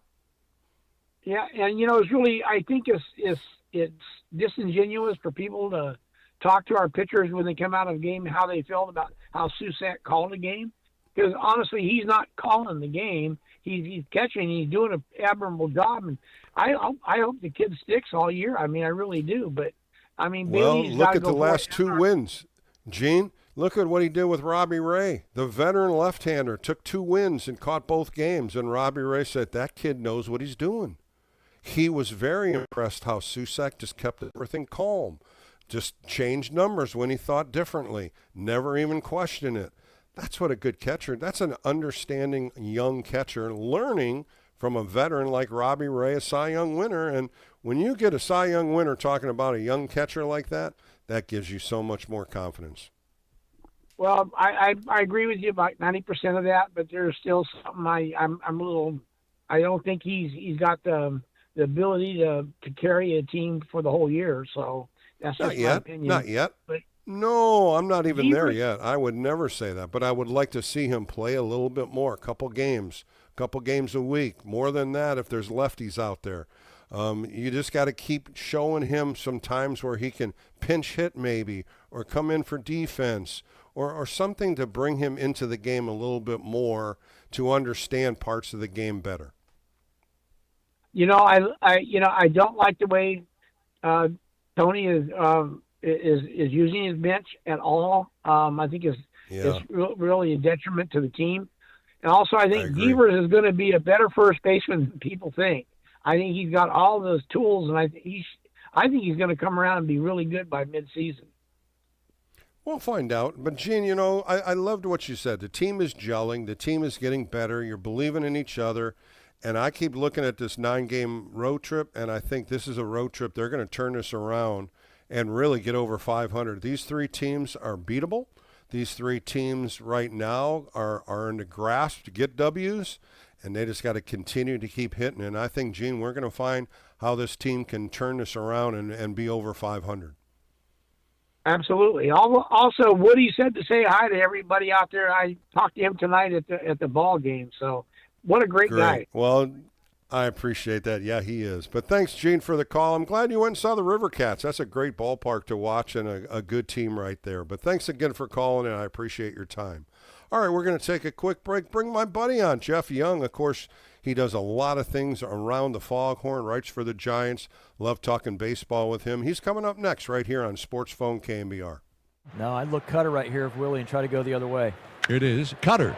Yeah, and it's really, I think it's disingenuous for people to talk to our pitchers when they come out of a game how they felt about how Susac called a game, because honestly, he's not calling the game. He's catching. He's doing an admirable job, and I hope the kid sticks all year. I mean, I really do, but. I mean, Bailey's look at the last 2 wins. Gene, look at what he did with Robbie Ray. The veteran left-hander took 2 wins and caught both games, and Robbie Ray said, that kid knows what he's doing. He was very impressed how Susac just kept everything calm, just changed numbers when he thought differently, never even questioned it. That's what a good catcher, that's an understanding young catcher, learning from a veteran like Robbie Ray, a Cy Young winner. And when you get a Cy Young winner talking about a young catcher like that, that gives you so much more confidence. Well, I agree with you about 90% of that, but there's still something I'm a little. I don't think he's got the ability to carry a team for the whole year. So that's just my opinion. Not yet. But no, I'm not even there yet. I would never say that, but I would like to see him play a little bit more, a couple games a week, more than that if there's lefties out there. You just got to keep showing him some times where he can pinch hit maybe or come in for defense or something to bring him into the game a little bit more to understand parts of the game better. I don't like the way Tony is using his bench at all. I think it's really a detriment to the team. And also, I think Devers is going to be a better first baseman than people think. I think he's got all those tools, and I think he's going to come around and be really good by midseason. We'll find out. But, Gene, I loved what you said. The team is gelling. The team is getting better. You're believing in each other. And I keep looking at this 9-game road trip, and I think this is a road trip. They're going to turn this around and really get over 500. These 3 teams are beatable. These 3 teams right now are in the grasp to get W's, and they just got to continue to keep hitting. And I think, Gene, we're going to find how this team can turn this around and be over 500. Absolutely. Also, Woody said to say hi to everybody out there. I talked to him tonight at the ball game. So, what a great guy. Well, I appreciate that. Yeah, he is. But thanks, Gene, for the call. I'm glad you went and saw the River Cats. That's a great ballpark to watch and a good team right there. But thanks again for calling, and I appreciate your time. All right, we're going to take a quick break. Bring my buddy on, Jeff Young. Of course, he does a lot of things around the Foghorn, writes for the Giants. Love talking baseball with him. He's coming up next right here on Sports Phone KNBR. No, I'd look Cutter right here if Willie and try to go the other way. Here it is, Cutter.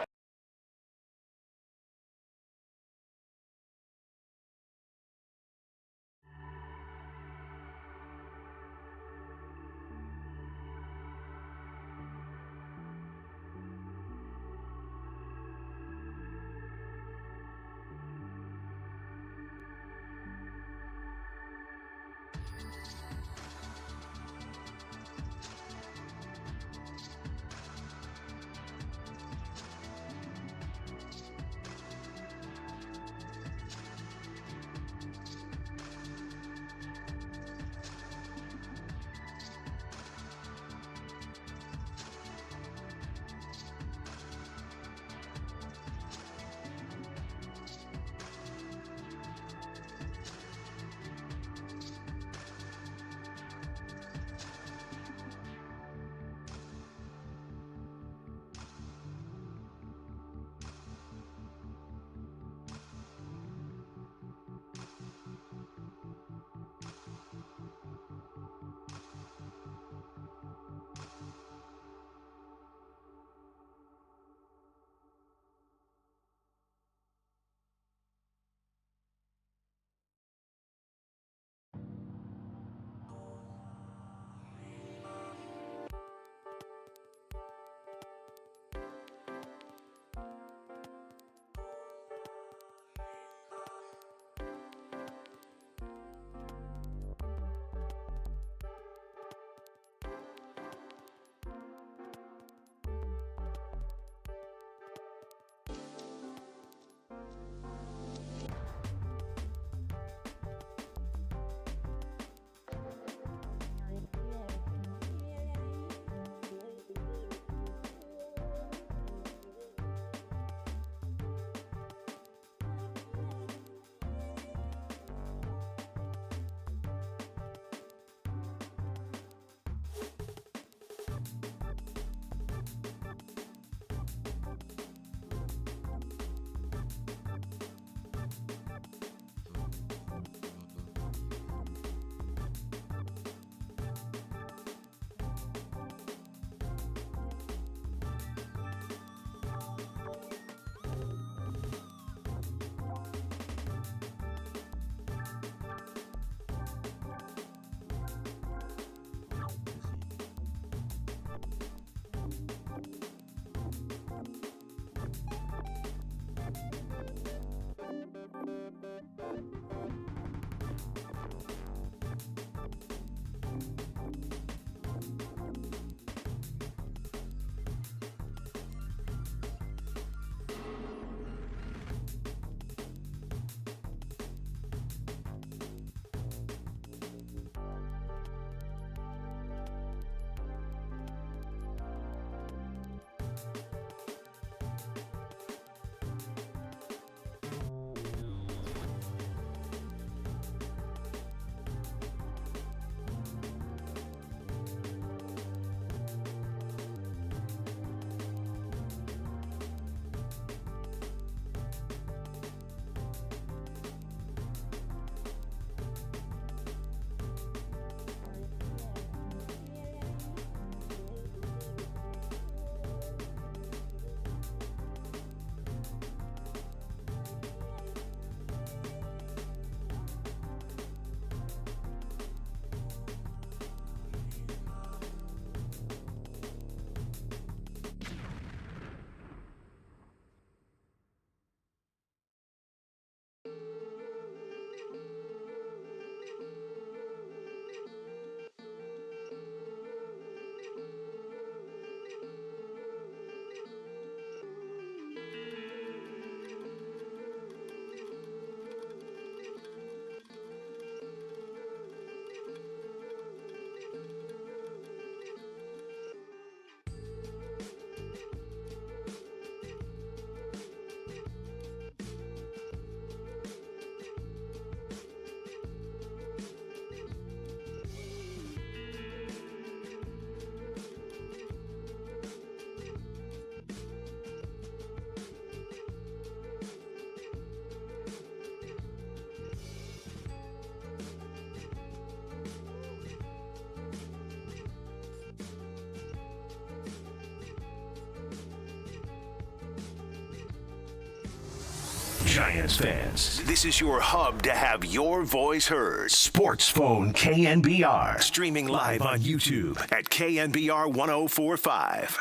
Giants fans, this is your hub to have your voice heard. Sports Phone KNBR. Streaming live on YouTube at KNBR 1045.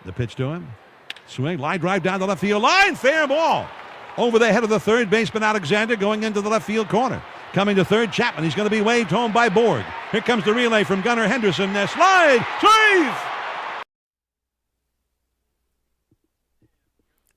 The pitch to him. Swing, line drive down the left field line. Fair ball. Over the head of the third baseman, Alexander, going into the left field corner. Coming to third, Chapman. He's going to be waved home by Borg. Here comes the relay from Gunnar Henderson. Slide, save!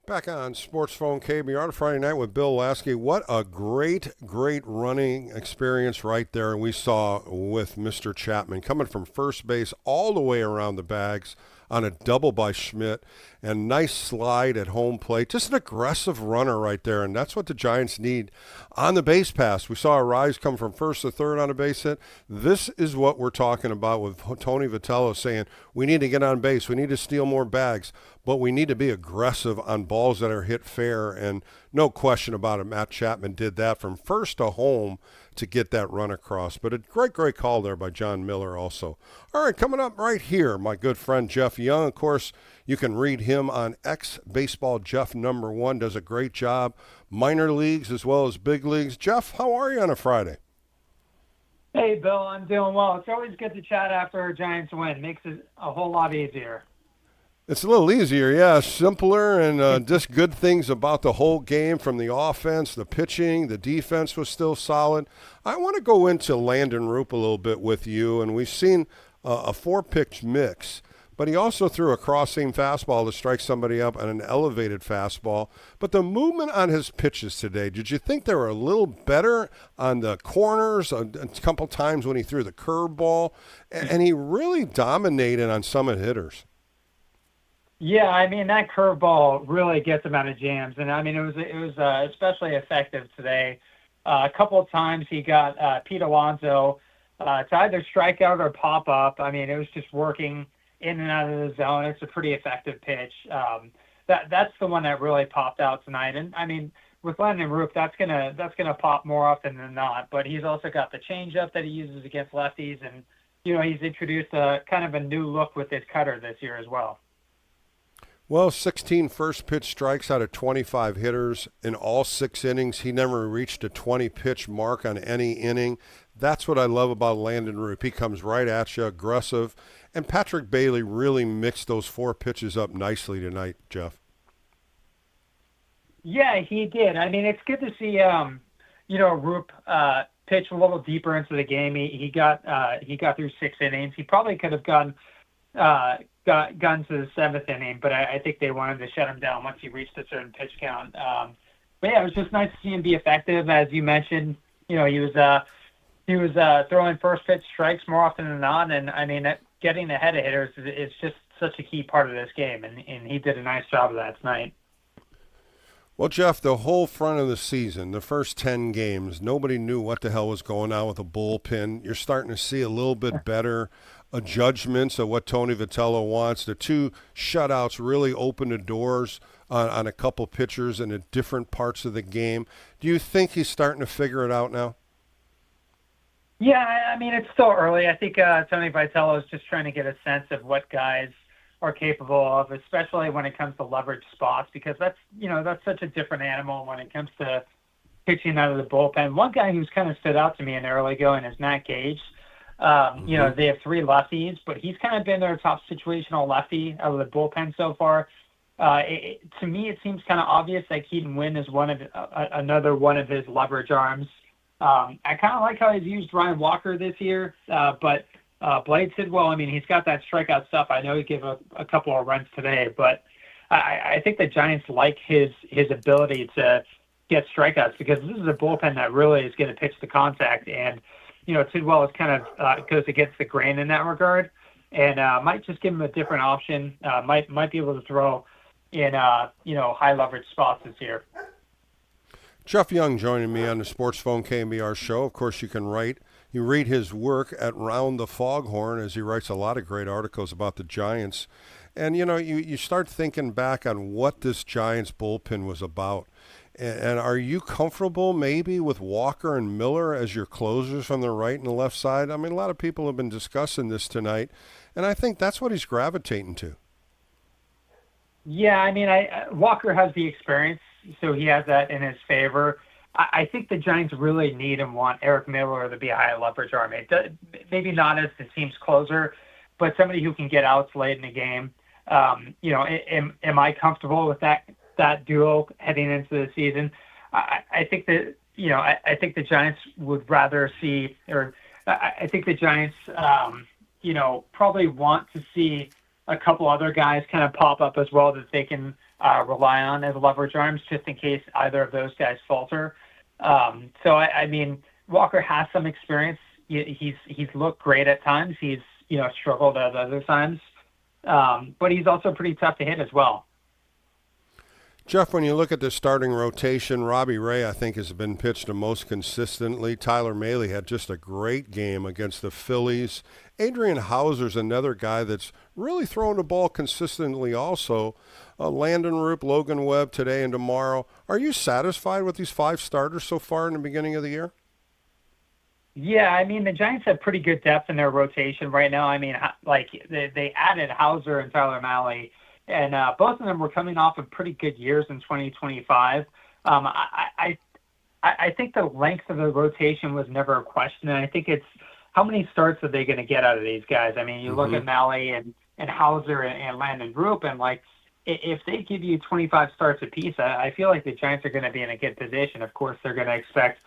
Back on Sports Phone KBR Friday night with Bill Lasky. What a great running experience right there we saw with Mr. Chapman coming from first base all the way around the bags on a double by Schmidt, and nice slide at home plate. Just an aggressive runner right there, and that's what the Giants need on the base pass. We saw Rise come from first to third on a base hit. This is what we're talking about with Tony Vitello saying we need to get on base, we need to steal more bags, but we need to be aggressive on balls that are hit fair, and no question about it, Matt Chapman did that from first to home to get that run across. But a great call there by John Miller also. All right, coming up right here, my good friend Jeff Young. Of course, you can read him on X Baseball Jeff #1. Does a great job, minor leagues as well as big leagues. Jeff, how are you on a Friday? Hey, Bill, I'm doing well. It's always good to chat after a Giants win. Makes it a whole lot easier. It's a little easier, yeah, simpler, and just good things about the whole game from the offense, the pitching, the defense was still solid. I want to go into Landon Roop a little bit with you, and we've seen a four-pitch mix, but he also threw a cross-seam fastball to strike somebody up and an elevated fastball. But the movement on his pitches today, did you think they were a little better on the corners, a couple times when he threw the curveball, and he really dominated on some of the hitters? Yeah, I mean, that curveball really gets him out of jams. And, I mean, it was especially effective today. A couple of times he got Pete Alonso to either strike out or pop up. I mean, it was just working in and out of the zone. It's a pretty effective pitch. That's the one that really popped out tonight. And, I mean, with Landon Roop, that's gonna pop more often than not. But he's also got the changeup that he uses against lefties. And, you know, he's introduced a kind of a new look with his cutter this year as well. Well, 16 first pitch strikes out of 25 hitters in all 6 innings. He never reached a 20-pitch mark on any inning. That's what I love about Landon Roop. He comes right at you, aggressive. And Patrick Bailey really mixed those 4 pitches up nicely tonight, Jeff. Yeah, he did. I mean, it's good to see, Roop pitch a little deeper into the game. He got through 6 innings. He probably could have gone to the 7th inning, but I think they wanted to shut him down once he reached a certain pitch count. But yeah, it was just nice to see him be effective. As you mentioned, you know, he was throwing first pitch strikes more often than not, and I mean, getting ahead of hitters is just such a key part of this game, and he did a nice job of that tonight. Well, Jeff, the whole front of the season, the first 10 games, nobody knew what the hell was going on with the bullpen. You're starting to see a little bit better judgments of what Tony Vitello wants. The 2 shutouts really opened the doors on a couple pitchers in different parts of the game. Do you think he's starting to figure it out now? Yeah, I mean, it's still early. I think Tony Vitello is just trying to get a sense of what guys are capable of, especially when it comes to leverage spots, because that's such a different animal when it comes to pitching out of the bullpen. One guy who's kind of stood out to me in the early going is Matt Gage. You know, they have 3 lefties, but he's kind of been their top situational lefty out of the bullpen so far. To me, it seems kind of obvious that Keaton Wynn is another one of his leverage arms. I kind of like how he's used Ryan Walker this year, but Blade Sidwell, I mean, he's got that strikeout stuff. I know he gave a couple of runs today, but I think the Giants like his ability to get strikeouts, because this is a bullpen that really is going to pitch the contact, and you know, Tidwell is kind of goes against the grain in that regard, and might just give him a different option. Might be able to throw in high leverage spots this year. Jeff Young joining me on the Sports Phone KNBR show. Of course, you read his work at Round the Foghorn, as he writes a lot of great articles about the Giants. And, you know, you start thinking back on what this Giants bullpen was about. And are you comfortable maybe with Walker and Miller as your closers from the right and the left side? I mean, a lot of people have been discussing this tonight, and I think that's what he's gravitating to. Yeah, I mean, Walker has the experience. so he has that in his favor. I think the Giants really need and want Eric Miller to be a high leverage arm. Maybe not as the team's closer, but somebody who can get outs late in the game. Am I comfortable with that duo heading into the season? I think that I think the Giants would rather see, or I think the Giants probably want to see a couple other guys kind of pop up as well that they can rely on as leverage arms, just in case either of those guys falter. I mean, Walker has some experience. He's looked great at times. He's struggled at other times, but he's also pretty tough to hit as well. Jeff, when you look at the starting rotation, Robbie Ray, I think, has been pitched the most consistently. Tyler Mahle had just a great game against the Phillies. Adrian Hauser's another guy that's really throwing the ball consistently also. Landon Roop, Logan Webb today and tomorrow. Are you satisfied with these 5 starters so far in the beginning of the year? Yeah, I mean, the Giants have pretty good depth in their rotation right now. I mean, like they added Hauser and Tyler Mahle, and both of them were coming off of pretty good years in 2025. I think the length of the rotation was never a question, and I think it's how many starts are they going to get out of these guys? I mean, you look at Mahle and Hauser and Landon Roop, and like if they give you 25 starts apiece, I feel like the Giants are going to be in a good position. Of course, they're going to expect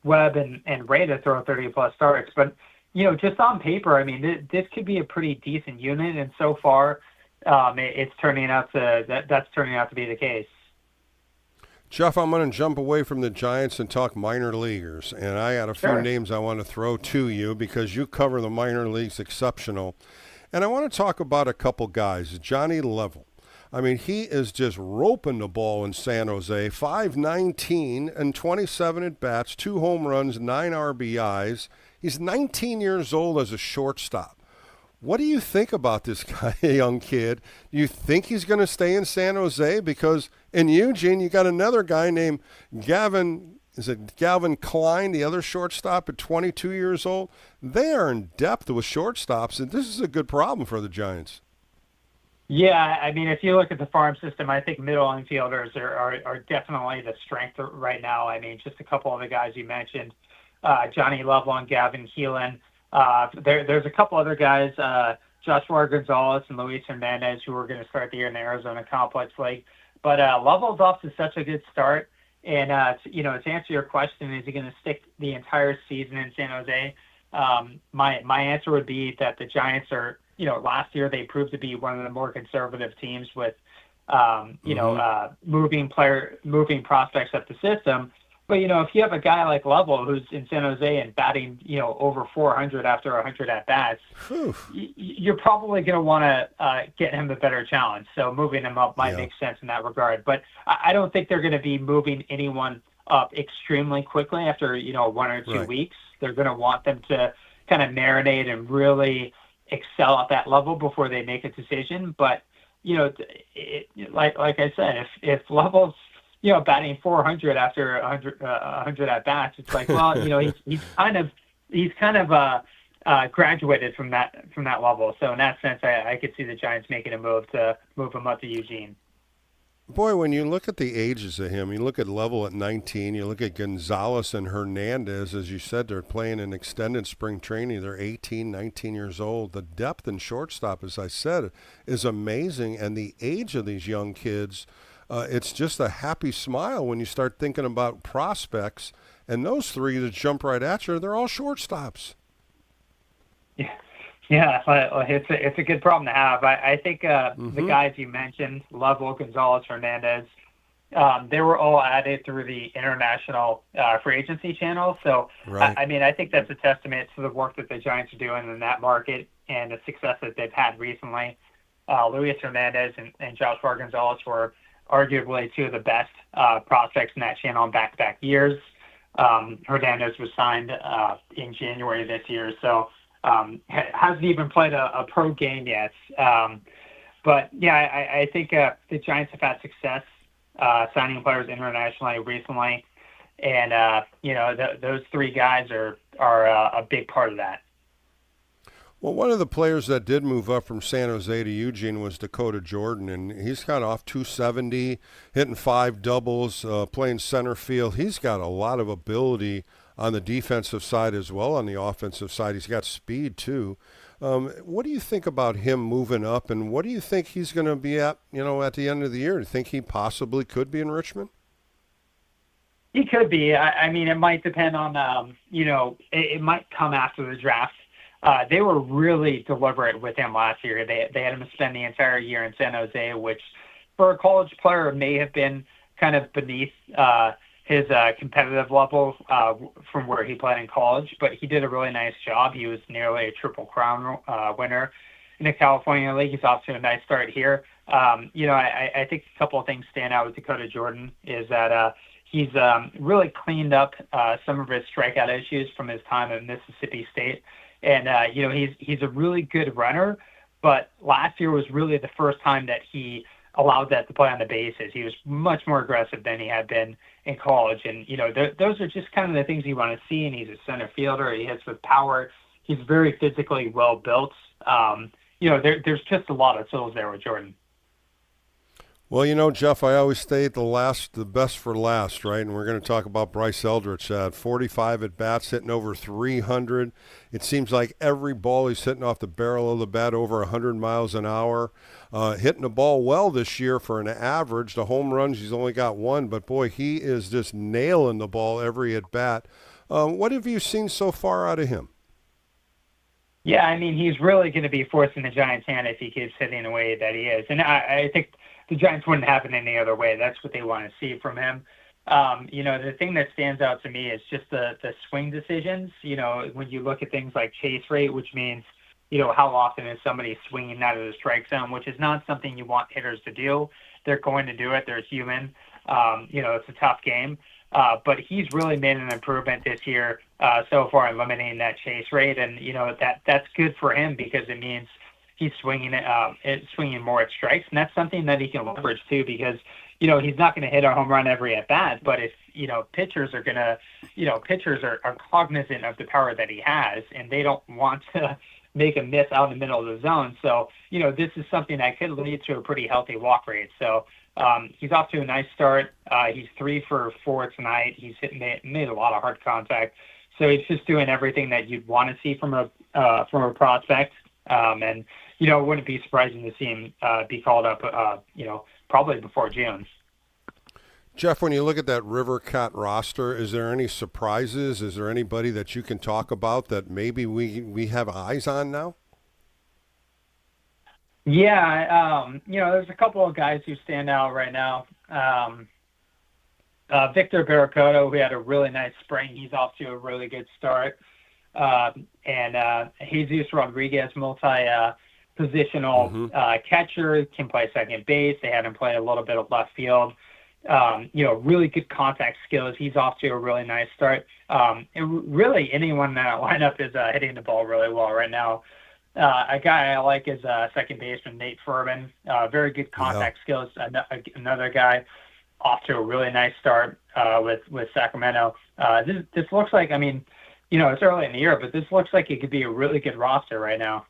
Webb and Ray to throw 30-plus starts, but just on paper, I mean, this could be a pretty decent unit, and so far, it's turning out that's turning out to be the case. Jeff, I'm going to jump away from the Giants and talk minor leaguers, and I got a few names I want to throw to you because you cover the minor leagues exceptional, and I want to talk about a couple guys. Johnny Level. I mean, he is just roping the ball in San Jose, 519 and 27 at-bats, 2 home runs, 9 RBIs. He's 19 years old as a shortstop. What do you think about this guy, young kid? Do you think he's going to stay in San Jose? Because in Eugene, you got another guy named Gavin Klein, the other shortstop at 22 years old? They are in depth with shortstops, and this is a good problem for the Giants. Yeah, I mean, if you look at the farm system, I think middle infielders are definitely the strength right now. I mean, just a couple of the guys you mentioned, Johnny Lovell and Gavin Keelan. There's a couple other guys, Joshua Gonzalez and Luis Hernandez, who are going to start the year in the Arizona Complex League. But Lovell's off to such a good start. And, to answer your question, is he going to stick the entire season in San Jose? My answer would be that the Giants are, last year they proved to be one of the more conservative teams with, moving prospects up the system. But, if you have a guy like Lovell who's in San Jose and batting, over 400 after 100 at-bats, you're probably going to want to get him a better challenge. So moving him up might make sense in that regard. But I don't think they're going to be moving anyone up extremely quickly after, 1 or 2 weeks. They're going to want them to kind of marinate and really excel at that level before they make a decision. But, like I said, if Lovell's, batting 400 after 100 at bats, it's like, well, he's kind of graduated from that level. So in that sense, I could see the Giants making a move to move him up to Eugene. Boy, when you look at the ages of him, you look at Level at 19, you look at Gonzalez and Hernandez, as you said, they're playing in extended spring training. They're 18, 19 years old. The depth in shortstop, as I said, is amazing. And the age of these young kids, it's just a happy smile when you start thinking about prospects. And those 3 that jump right at you, they're all shortstops. Yeah, it's a good problem to have. I think the guys you mentioned, Lovell, Gonzalez, Hernandez, they were all added through the international free agency channel. So, I think that's a testament to the work that the Giants are doing in that market and the success that they've had recently. Luis Hernandez and Joshua Gonzalez were arguably 2 of the best prospects in that channel in back-to-back years. Hernandez was signed in January this year, so hasn't even played a pro game yet. But, yeah, I think the Giants have had success signing players internationally recently, and, those 3 guys are a big part of that. Well, one of the players that did move up from San Jose to Eugene was Dakota Jordan, and he's got off 270, hitting 5 doubles, playing center field. He's got a lot of ability on the defensive side as well. On the offensive side, he's got speed too. What do you think about him moving up, and what do you think he's going to be at, at the end of the year? Do you think he possibly could be in Richmond? He could be. I mean, it might depend on, it might come after the draft. They were really deliberate with him last year. They had him spend the entire year in San Jose, which for a college player may have been kind of beneath his competitive level from where he played in college, but he did a really nice job. He was nearly a Triple Crown winner in the California League. He's off to a nice start here. I think a couple of things stand out with Dakota Jordan is that he's really cleaned up some of his strikeout issues from his time at Mississippi State. And, he's a really good runner, but last year was really the first time that he allowed that to play on the bases. He was much more aggressive than he had been in college. And, those are just kind of the things you want to see. And he's a center fielder. He hits with power. He's very physically well built. There's just a lot of tools there with Jordan. Well, Jeff, I always state the best for last, right? And we're going to talk about Bryce Eldridge. 45 at-bats, hitting over 300. It seems like every ball he's hitting off the barrel of the bat over 100 miles an hour. Hitting the ball well this year for an average. The home runs, he's only got 1. But, boy, he is just nailing the ball every at-bat. What have you seen so far out of him? Yeah, I mean, he's really going to be forcing the Giants' hand if he keeps hitting the way that he is. And I think the Giants wouldn't have it any other way. That's what they want to see from him. The thing that stands out to me is just the swing decisions. When you look at things like chase rate, which means, how often is somebody swinging out of the strike zone, which is not something you want hitters to do. They're going to do it. They're human. It's a tough game. But he's really made an improvement this year so far in limiting that chase rate. And, that's good for him because it means he's swinging more at strikes. And that's something that he can leverage too because, he's not going to hit a home run every at bat. But if, pitchers are going to, pitchers are cognizant of the power that he has and they don't want to make a miss out in the middle of the zone. So, this is something that could lead to a pretty healthy walk rate. So, he's off to a nice start. He's 3 for 4 tonight. He's made a lot of hard contact. So he's just doing everything that you'd want to see from a prospect. And it wouldn't be surprising to see him be called up, probably before June. Jeff, when you look at that River Cat roster, is there any surprises? Is there anybody that you can talk about that maybe we have eyes on now? Yeah, there's a couple of guys who stand out right now. Victor Barracoto, who had a really nice spring. He's off to a really good start. And Jesus Rodriguez, multi-positional catcher, can play second base. They had him play a little bit of left field. Really good contact skills. He's off to a really nice start. And really anyone in that lineup is hitting the ball really well right now. A guy I like is second baseman Nate Furman. Very good contact skills. Another guy off to a really nice start with Sacramento. This looks like, it's early in the year, but this looks like it could be a really good roster right now.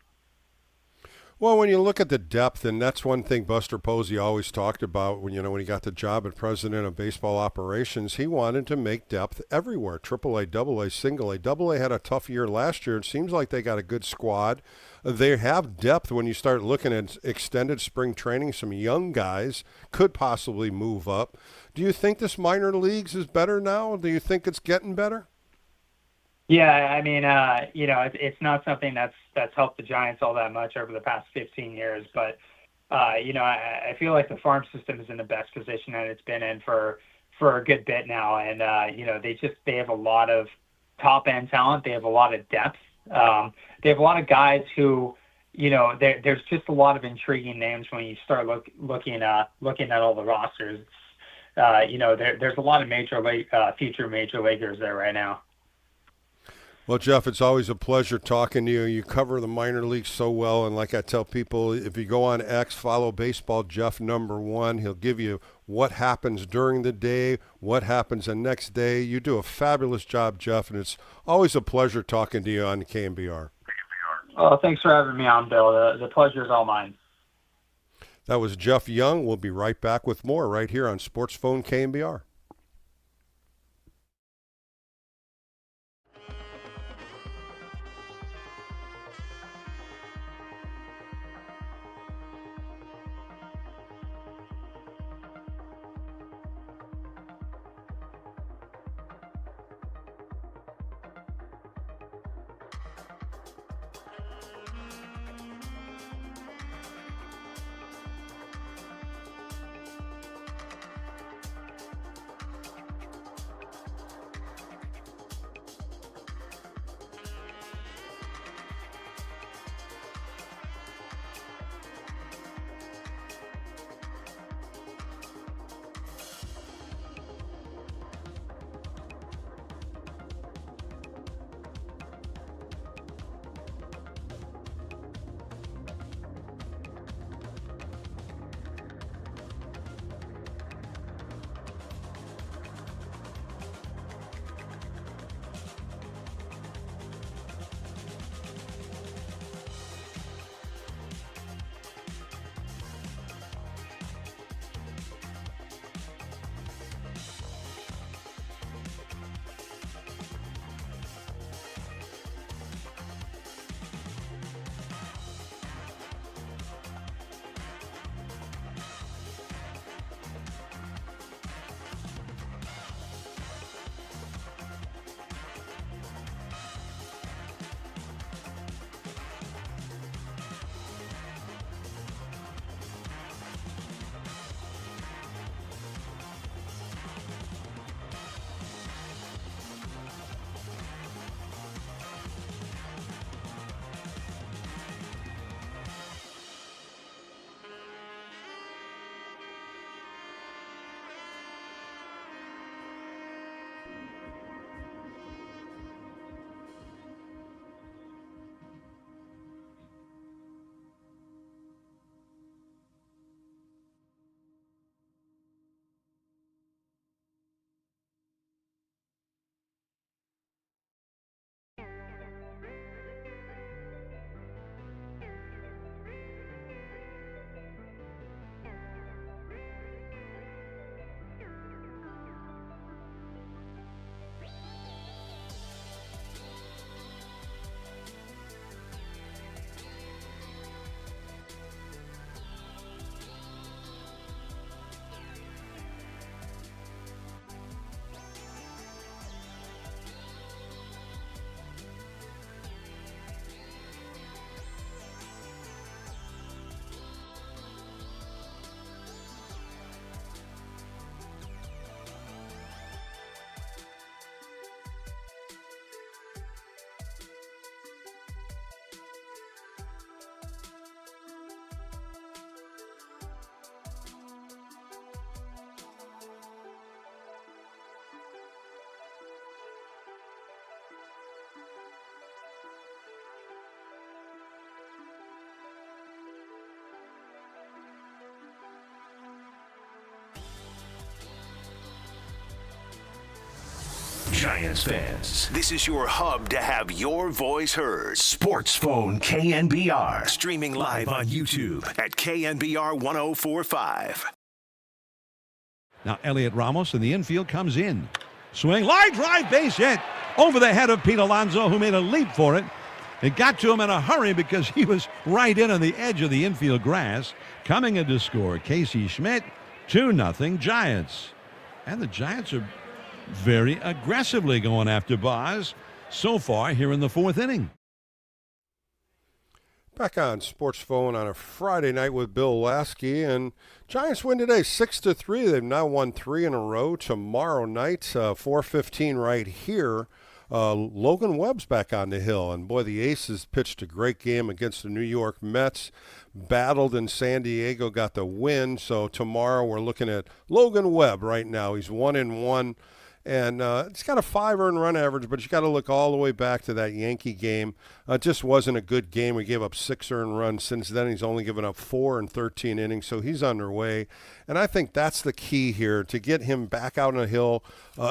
Well, when you look at the depth, and that's one thing Buster Posey always talked about when he got the job as president of baseball operations, he wanted to make depth everywhere. AAA, AA, single A. AA had a tough year last year. It seems like they got a good squad. They have depth when you start looking at extended spring training. Some young guys could possibly move up. Do you think this minor leagues is better now? Do you think it's getting better? Yeah, it's not something that's helped the Giants all that much over the past 15 years. But, I feel like the farm system is in the best position that it's been in for a good bit now. And, they have a lot of top-end talent. They have a lot of depth. They have a lot of guys who, there's just a lot of intriguing names when you start looking at all the rosters. There's a lot of future major leaguers there right now. Well, Jeff, it's always a pleasure talking to you. You cover the minor leagues so well, and like I tell people, if you go on X, follow Baseball Jeff #1. He'll give you what happens during the day, what happens the next day. You do a fabulous job, Jeff, and it's always a pleasure talking to you on KNBR. Oh, thanks for having me on, Bill. The pleasure is all mine. That was Jeff Young. We'll be right back with more right here on Sports Phone KNBR. Giants fans, this is your hub to have your voice heard. Sports Phone KNBR. Streaming live on YouTube at KNBR 1045. Now Elliot Ramos in the infield comes in. Swing, line drive, base hit over the head of Pete Alonso, who made a leap for it. It got to him in a hurry because he was right in on the edge of the infield grass. Coming in to score, Casey Schmidt, 2-0 Giants. And the Giants are very aggressively going after Boz so far here in the fourth inning. Back on Sports Phone on a Friday night with Bill Lasky, and Giants win today 6-3. They've now won 3 in a row. Tomorrow night, 4:15 right here. Logan Webb's back on the hill, and boy, the Aces pitched a great game against the New York Mets. Battled in San Diego, got the win. So tomorrow we're looking at Logan Webb right now. He's 1-1. And it's got a 5 earned run average, but you got to look all the way back to that Yankee game. It just wasn't a good game. We gave up 6 earned runs. Since then, he's only given up 4 in 13 innings, so he's underway. And I think that's the key here, to get him back out on the hill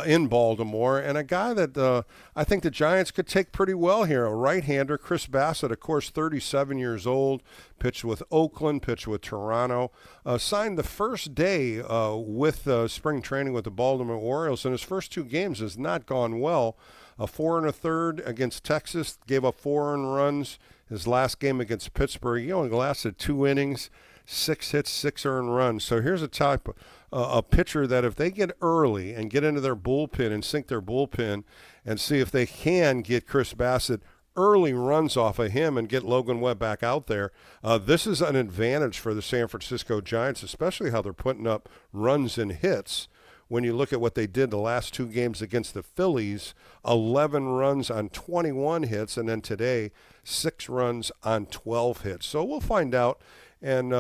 in Baltimore. And a guy that I think the Giants could take pretty well here, a right-hander, Chris Bassett, of course, 37 years old, pitched with Oakland, pitched with Toronto, signed the first day with spring training with the Baltimore Orioles. And his first 2 games has not gone well. A 4 1/3 against Texas, gave up 4 earned runs. His last game against Pittsburgh, he only lasted 2 innings, 6 hits, 6 earned runs. So here's a type a pitcher that if they get early and get into their bullpen and sink their bullpen and see if they can get Chris Bassett early runs off of him and get Logan Webb back out there, this is an advantage for the San Francisco Giants, especially how they're putting up runs and hits. When you look at what they did the last 2 games against the Phillies, 11 runs on 21 hits, and then today, 6 runs on 12 hits. So we'll find out. And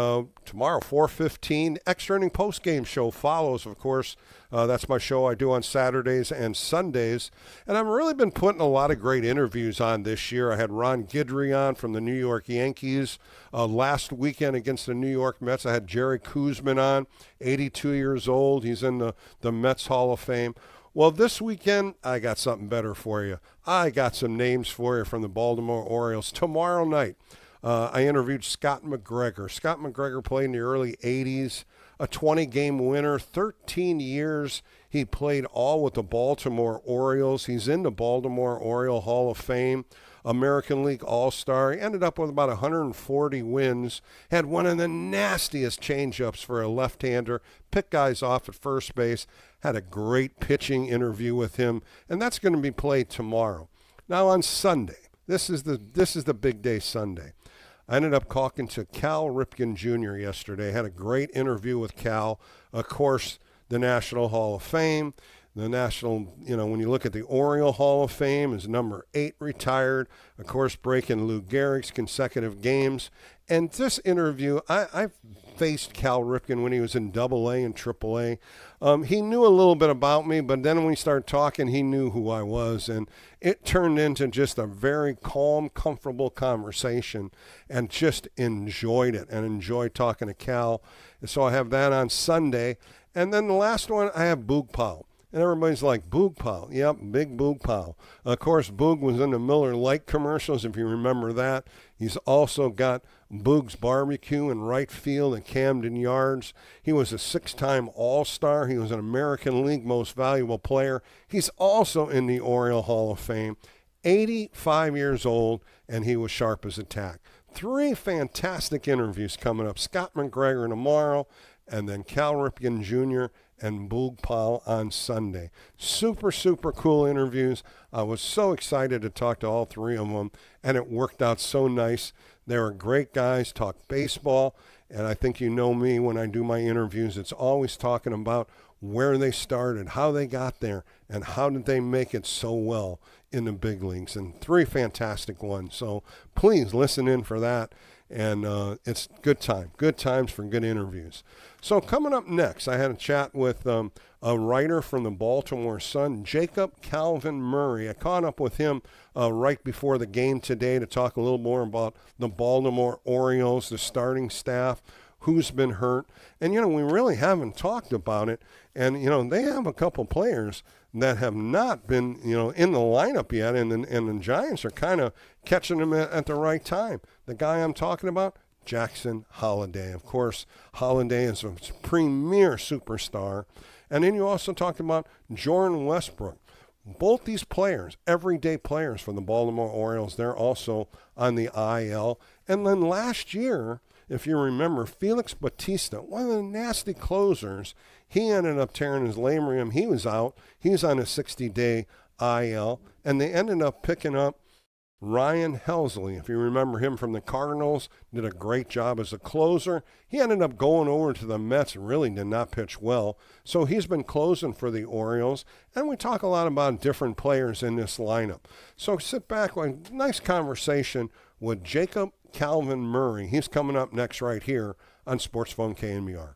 tomorrow, 4:15, extra inning postgame show follows, of course. That's my show I do on Saturdays and Sundays. And I've really been putting a lot of great interviews on this year. I had Ron Guidry on from the New York Yankees last weekend against the New York Mets. I had Jerry Koosman on, 82 years old. He's in the Mets Hall of Fame. Well, this weekend, I got something better for you. I got some names for you from the Baltimore Orioles. Tomorrow night, I interviewed Scott McGregor. Scott McGregor played in the early 80s, a 20-game winner, 13 years. He played all with the Baltimore Orioles. He's in the Baltimore Oriole Hall of Fame, American League All-Star. He ended up with about 140 wins, had one of the nastiest changeups for a left-hander, picked guys off at first base, had a great pitching interview with him, and that's going to be played tomorrow. Now on Sunday, this is the big day Sunday. I ended up talking to Cal Ripken Jr. yesterday. Had a great interview with Cal. Of course, the National Hall of Fame. The National, when you look at the Oriole Hall of Fame, is number 8 retired. Of course, breaking Lou Gehrig's consecutive games. And this interview, I faced Cal Ripken when he was in AA and AAA. He knew a little bit about me, but then when we started talking, he knew who I was. And it turned into just a very calm, comfortable conversation, and just enjoyed it and enjoyed talking to Cal. And so I have that on Sunday. And then the last one, I have Boog Powell. And everybody's like, Boog Powell. Yep, big Boog Powell. Of course, Boog was in the Miller Lite commercials, if you remember that. He's also got Boog's Barbecue in right field at Camden Yards. He was a 6-time All-Star. He was an American League Most Valuable Player. He's also in the Oriole Hall of Fame. 85 years old, and he was sharp as a tack. 3 fantastic interviews coming up. Scott McGregor tomorrow, and then Cal Ripken Jr. and Boog Powell on Sunday. Super, super cool interviews. I was so excited to talk to all 3 of them, and it worked out so nice. They were great guys, talk baseball, and I think you know me when I do my interviews. It's always talking about where they started, how they got there, and how did they make it so well in the big leagues. And 3 fantastic ones. So please listen in for that. And it's good times for good interviews. So coming up next, I had a chat with a writer from the Baltimore Sun, Jacob Calvin Murray. I caught up with him right before the game today to talk a little more about the Baltimore Orioles, the starting staff, who's been hurt. And, we really haven't talked about it. And, they have a couple players that have not been, in the lineup yet, and the Giants are kind of catching them at the right time. The guy I'm talking about, Jackson Holliday. Of course, Holliday is a premier superstar. And then you also talked about Jordan Westbrook. Both these players, everyday players for the Baltimore Orioles, they're also on the IL. And then last year, if you remember, Felix Bautista, one of the nasty closers, he ended up tearing his labrum. He was out. He's on a 60-day IL. And they ended up picking up Ryan Helsley. If you remember him from the Cardinals, did a great job as a closer. He ended up going over to the Mets, really did not pitch well. So he's been closing for the Orioles. And we talk a lot about different players in this lineup. So sit back, like nice conversation with Jacob Calvin Murray. He's coming up next right here on Sports Phone KNBR.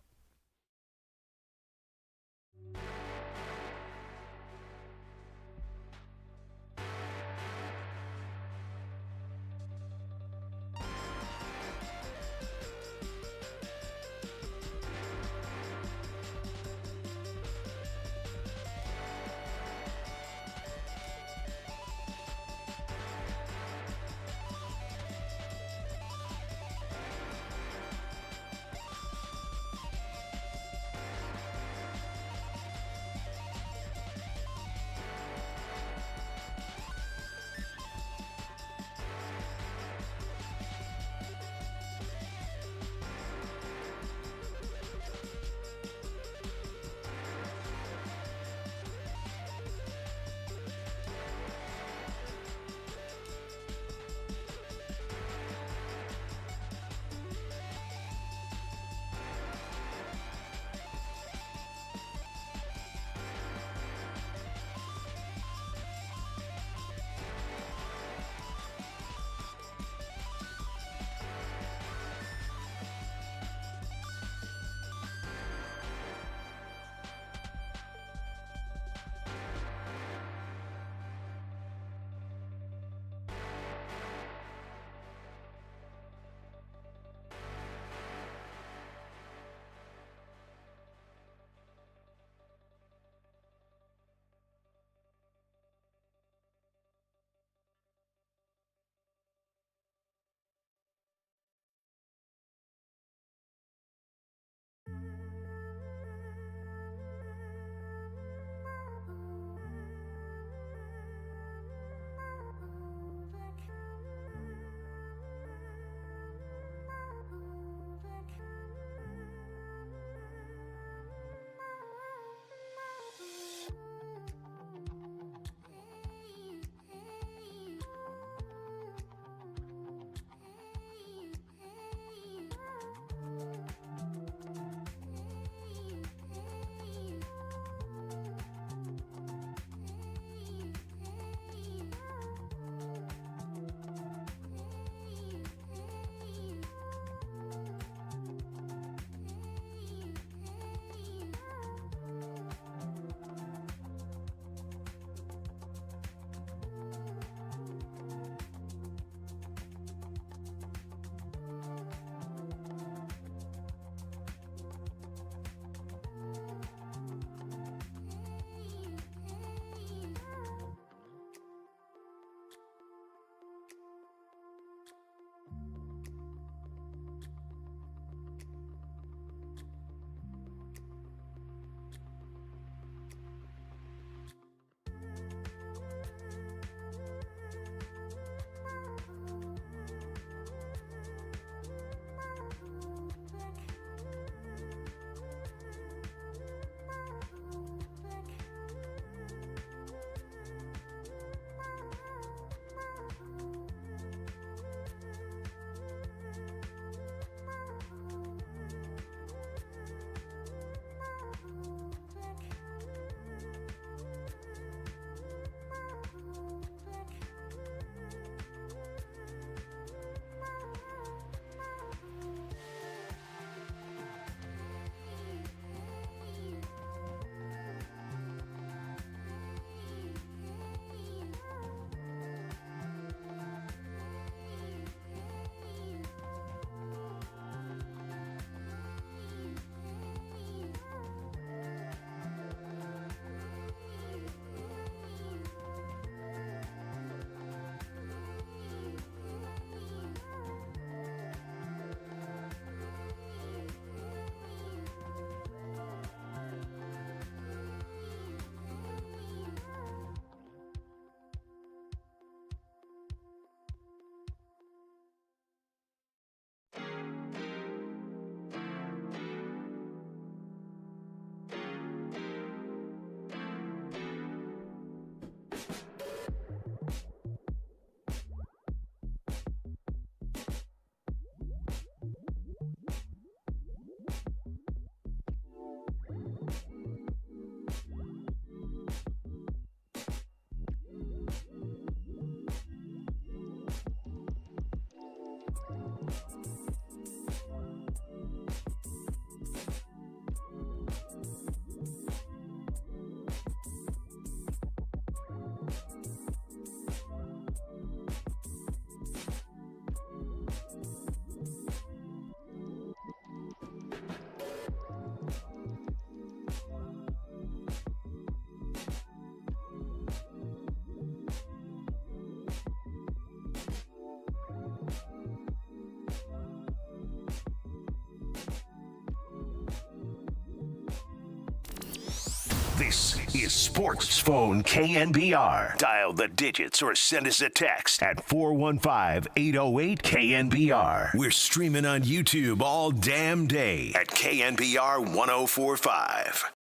This is Sports Phone KNBR. Dial the digits or send us a text at 415-808-KNBR. We're streaming on YouTube all damn day at KNBR 1045.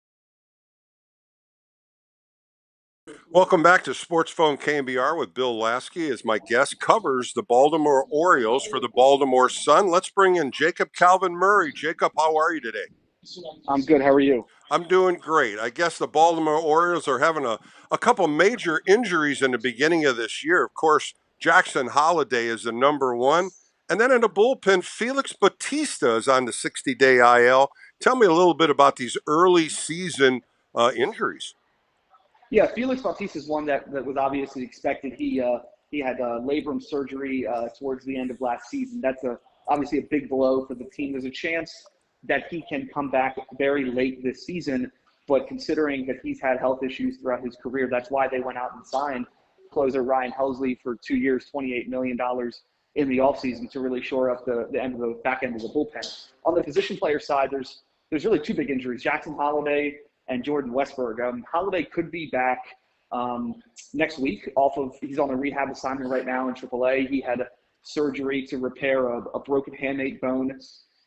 Welcome back to Sports Phone KNBR with Bill Lasky as my guest covers the Baltimore Orioles for the Baltimore Sun. Let's bring in Jacob Calvin Murray. Jacob, how are you today? I'm good. How are you? I'm doing great. I guess the Baltimore Orioles are having a couple major injuries in the beginning of this year. Of course, Jackson Holliday is the number one. And then in the bullpen, Felix Bautista is on the 60-day IL. Tell me a little bit about these early season injuries. Yeah, Felix Bautista is one that was obviously expected. He had labrum surgery towards the end of last season. That's obviously a big blow for the team. There's a chance that he can come back very late this season, but considering that he's had health issues throughout his career, that's why they went out and signed closer Ryan Helsley for 2 years, $28 million in the offseason to really shore up the back end of the bullpen. On the position player side, there's really two big injuries, Jackson Holliday and Jordan Westberg. Holliday could be back next week he's on a rehab assignment right now in AAA. He had surgery to repair a broken hamate bone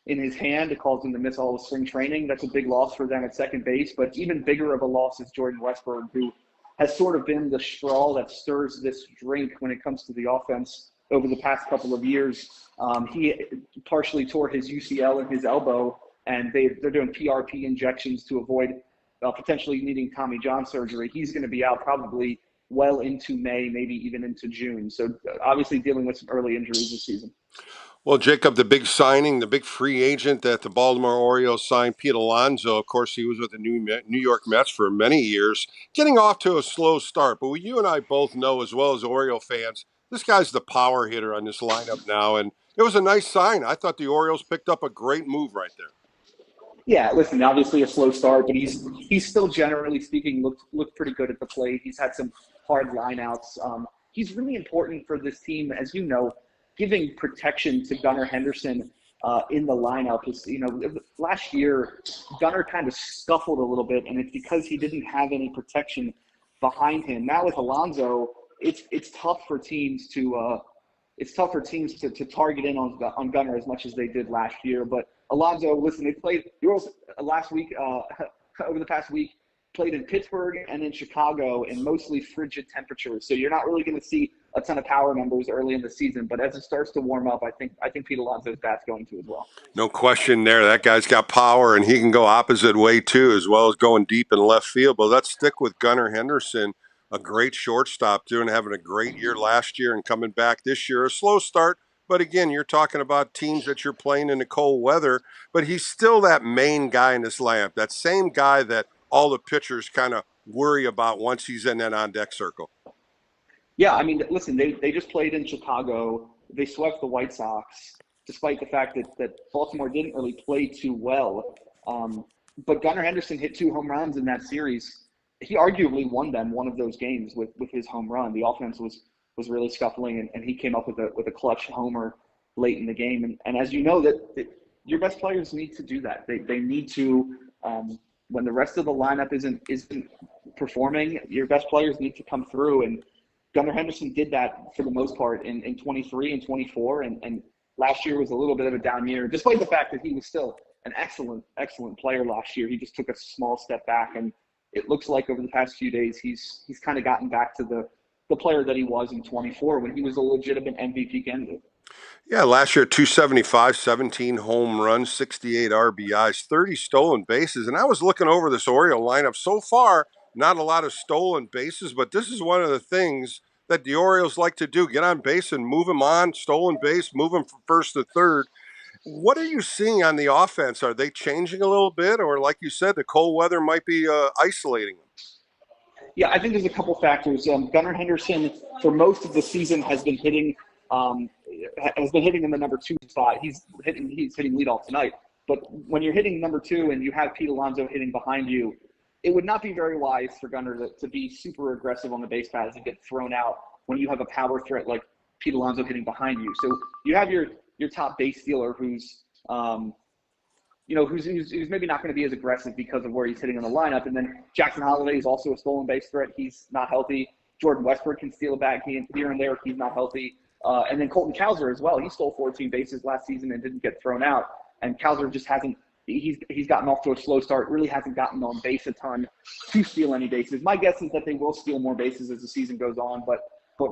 in his hand. It caused him to miss all of spring training. That's a big loss for them at second base. But even bigger of a loss is Jordan Westberg, who has sort of been the straw that stirs this drink when it comes to the offense over the past couple of years. He partially tore his UCL in his elbow, and they're doing PRP injections to avoid potentially needing Tommy John surgery. He's going to be out probably well into May, maybe even into June. So obviously dealing with some early injuries this season. Well, Jacob, the big signing, the big free agent that the Baltimore Orioles signed, Pete Alonso, of course, he was with the New York Mets for many years, getting off to a slow start. But you and I both know, as well as Oriole fans, this guy's the power hitter on this lineup now. And it was a nice sign. I thought the Orioles picked up a great move right there. Yeah, listen, obviously a slow start, but he's still, generally speaking, looked pretty good at the plate. He's had some hard lineouts. He's really important for this team, as you know. Giving protection to Gunnar Henderson in the lineup is, last year Gunnar kind of scuffled a little bit, and it's because he didn't have any protection behind him. Now with Alonso, it's tough for teams to target in on Gunnar as much as they did last year. But Alonso, listen, they played the Orioles last week over the past week. Played in Pittsburgh and in Chicago in mostly frigid temperatures. So you're not really going to see a ton of power numbers early in the season. But as it starts to warm up, I think Pete Alonso's bat's going to as well. No question there. That guy's got power, and he can go opposite way too, as well as going deep in left field. But let's stick with Gunnar Henderson, a great shortstop, having a great year last year and coming back this year. A slow start, but again, you're talking about teams that you're playing in the cold weather. But he's still that main guy in this lineup, that same guy that all the pitchers kind of worry about once he's in that on-deck circle. Yeah, I mean, listen, they just played in Chicago. They swept the White Sox, despite the fact that Baltimore didn't really play too well. But Gunnar Henderson hit 2 home runs in that series. He arguably won them one of those games with his home run. The offense was really scuffling, and he came up with a clutch homer late in the game. And as you know, that your best players need to do that. They need to when the rest of the lineup isn't performing, your best players need to come through. And Gunnar Henderson did that for the most part in 23 and 24. And last year was a little bit of a down year, despite the fact that he was still an excellent player last year. He just took a small step back. And it looks like over the past few days he's kind of gotten back to the player that he was in 24 when he was a legitimate MVP candidate. Yeah, last year 275, 17 home runs, 68 RBIs, 30 stolen bases. And I was looking over this Oriole lineup. So far, not a lot of stolen bases, but this is one of the things that the Orioles like to do. Get on base and move them on, stolen base, move them from first to third. What are you seeing on the offense? Are they changing a little bit? Or like you said, the cold weather might be isolating them? Yeah, I think there's a couple factors. Gunnar Henderson, for most of the season, has been hitting in the number 2 spot. He's hitting leadoff tonight. But when you're hitting number 2 and you have Pete Alonso hitting behind you, it would not be very wise for Gunnar to be super aggressive on the base paths and get thrown out when you have a power threat like Pete Alonso hitting behind you. So you have your top base stealer who's maybe not going to be as aggressive because of where he's hitting in the lineup. And then Jackson Holliday is also a stolen base threat. He's not healthy. Jordan Westbrook can steal a bat here and there if he's not healthy. And then Colton Cowser as well. He stole 14 bases last season and didn't get thrown out. And Cowser just hasn't – he's gotten off to a slow start, really hasn't gotten on base a ton to steal any bases. My guess is that they will steal more bases as the season goes on, but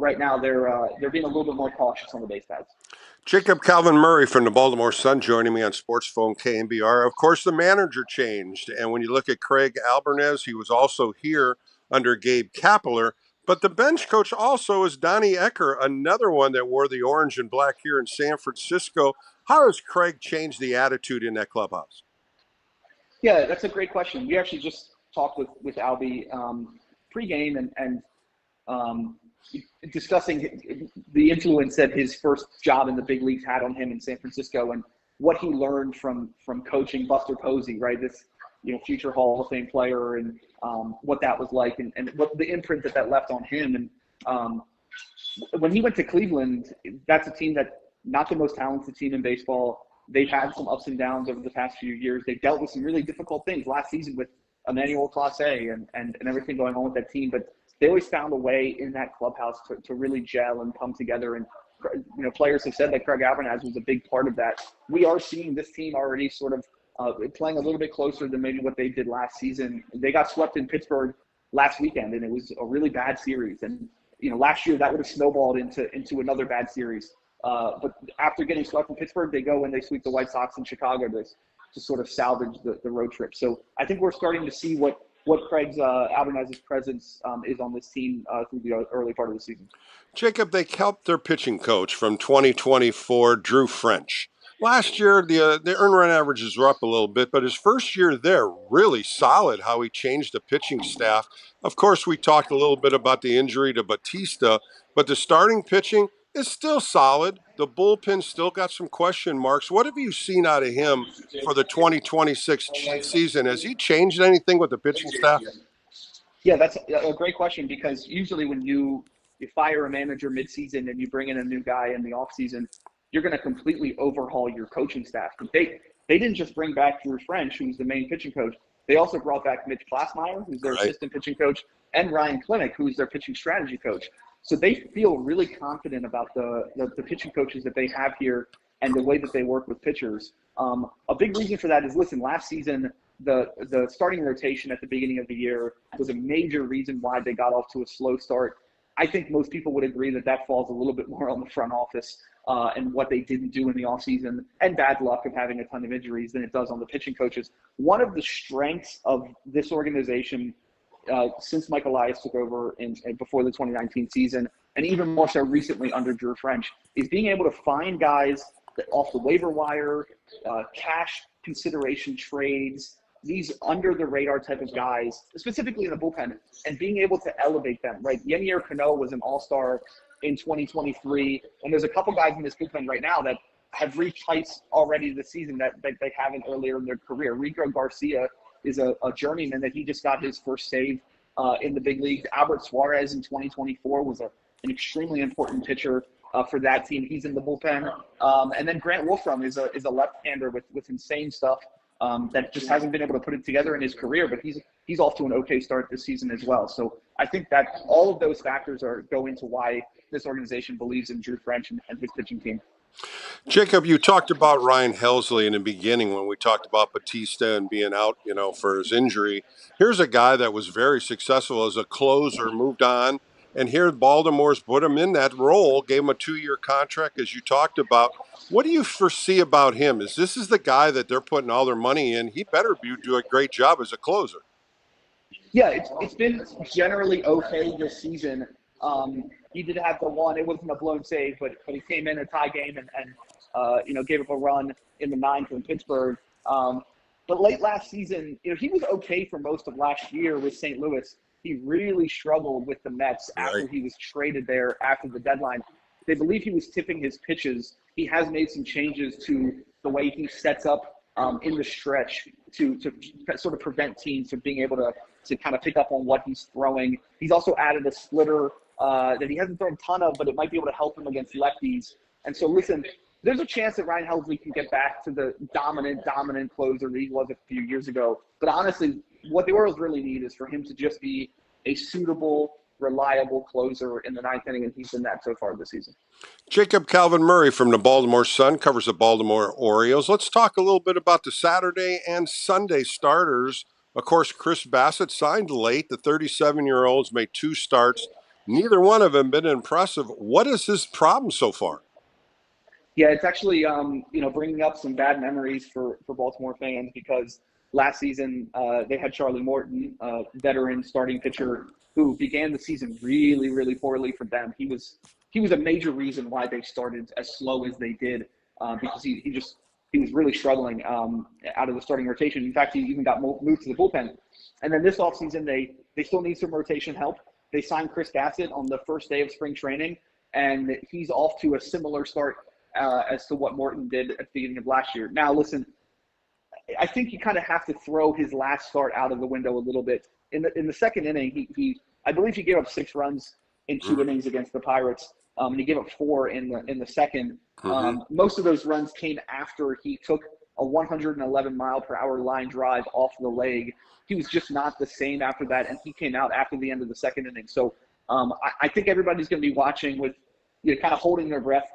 right now they're being a little bit more cautious on the base paths. Jacob Calvin Murray from the Baltimore Sun joining me on Sports Phone KNBR. Of course, the manager changed. And when you look at Craig Albernes, he was also here under Gabe Kapler. But the bench coach also is Donnie Ecker, another one that wore the orange and black here in San Francisco. How has Craig changed the attitude in that clubhouse? Yeah, that's a great question. We actually just talked with Albie pregame and discussing the influence that his first job in the big leagues had on him in San Francisco and what he learned from coaching Buster Posey, right? This future Hall of Fame player, and what that was like, and what the imprint that left on him. And when he went to Cleveland, that's a team that not the most talented team in baseball. They've had some ups and downs over the past few years. They dealt with some really difficult things last season with Emmanuel Clase and everything going on with that team, but they always found a way in that clubhouse to really gel and come together. And players have said that Craig Albernes was a big part of that. We are seeing this team already sort of playing a little bit closer than maybe what they did last season. They got swept in Pittsburgh last weekend, and it was a really bad series. And last year that would have snowballed into another bad series. But after getting swept in Pittsburgh, they go and they sweep the White Sox in Chicago to sort of salvage the road trip. So I think we're starting to see what Craig's Albernes' presence is on this team through the early part of the season. Jacob, they helped their pitching coach from 2024, Drew French. Last year, the earned run averages were up a little bit, but his first year there, really solid how he changed the pitching staff. Of course, we talked a little bit about the injury to Batista, but the starting pitching is still solid. The bullpen still got some question marks. What have you seen out of him for the 2026 season? Has he changed anything with the pitching staff? Yeah, that's a great question, because usually when you fire a manager midseason and you bring in a new guy in the offseason, you're going to completely overhaul your coaching staff. They didn't just bring back Drew French, who's the main pitching coach. They also brought back Mitch Plassmeyer, who's their assistant pitching coach, and Ryan Klimick, who's their pitching strategy coach. So they feel really confident about the pitching coaches that they have here and the way that they work with pitchers. A big reason for that is, listen, last season, the starting rotation at the beginning of the year was a major reason why they got off to a slow start. I think most people would agree that falls a little bit more on the front office and what they didn't do in the offseason, and bad luck of having a ton of injuries, than it does on the pitching coaches. One of the strengths of this organization since Mike Elias took over before the 2019 season, and even more so recently under Drew French, is being able to find guys that off the waiver wire, cash consideration trades, these under-the-radar type of guys, specifically in the bullpen, and being able to elevate them, right? Yenier Cano was an all-star in 2023, and there's a couple guys in this bullpen right now that have reached heights already this season that they haven't earlier in their career. Rico Garcia is a journeyman that he just got his first save in the big leagues. Albert Suarez in 2024 was an extremely important pitcher for that team. He's in the bullpen. And then Grant Wolfram is a left-hander with insane stuff that just hasn't been able to put it together in his career, but he's off to an okay start this season as well. So I think that all of those factors go into why this organization believes in Drew French and his pitching team. Jacob, you talked about Ryan Helsley in the beginning when we talked about Batista and being out, for his injury. Here's a guy that was very successful as a closer, moved on, and here Baltimore's put him in that role, gave him a 2-year contract, as you talked about. What do you foresee about him? Is this the guy that they're putting all their money in? He better do a great job as a closer. Yeah, it's been generally okay this season. He did have the one; it wasn't a blown save, but he came in a tie game and gave up a run in the ninth in Pittsburgh. But late last season, he was okay for most of last year with St. Louis. He really struggled with the Mets after he was traded there after the deadline. They believe he was tipping his pitches. He has made some changes to the way he sets up in the stretch to sort of prevent teams from being able to kind of pick up on what he's throwing. He's also added a splitter that he hasn't thrown a ton of, but it might be able to help him against lefties. And so, listen, there's a chance that Ryan Helsley can get back to the dominant closer that he was a few years ago. But honestly, what the Orioles really need is for him to just be a suitable, reliable closer in the ninth inning, and he's been that so far this season. Jacob, Calvin Murray from the Baltimore Sun covers the Baltimore Orioles. Let's talk a little bit about the Saturday and Sunday starters. Of course, Chris Bassett signed late. The 37-year-old's made 2 starts. Neither one of them been impressive. What is his problem so far? Yeah, it's actually bringing up some bad memories for Baltimore fans because last season they had Charlie Morton, a veteran starting pitcher who began the season really, really poorly for them. He was a major reason why they started as slow as they did because he was really struggling out of the starting rotation. In fact, he even got moved to the bullpen. And then this offseason, they still need some rotation help. They signed Chris Bassett on the first day of spring training, and he's off to a similar start as to what Morton did at the beginning of last year. Now, listen, I think you kind of have to throw his last start out of the window a little bit. In the second inning, I believe he gave up 6 runs in 2 innings against the Pirates, and he gave up 4 in the second. Most of those runs came after he took a 111-mile-per-hour line drive off the leg. He was just not the same after that, and he came out after the end of the second inning. So I think everybody's going to be watching with kind of holding their breath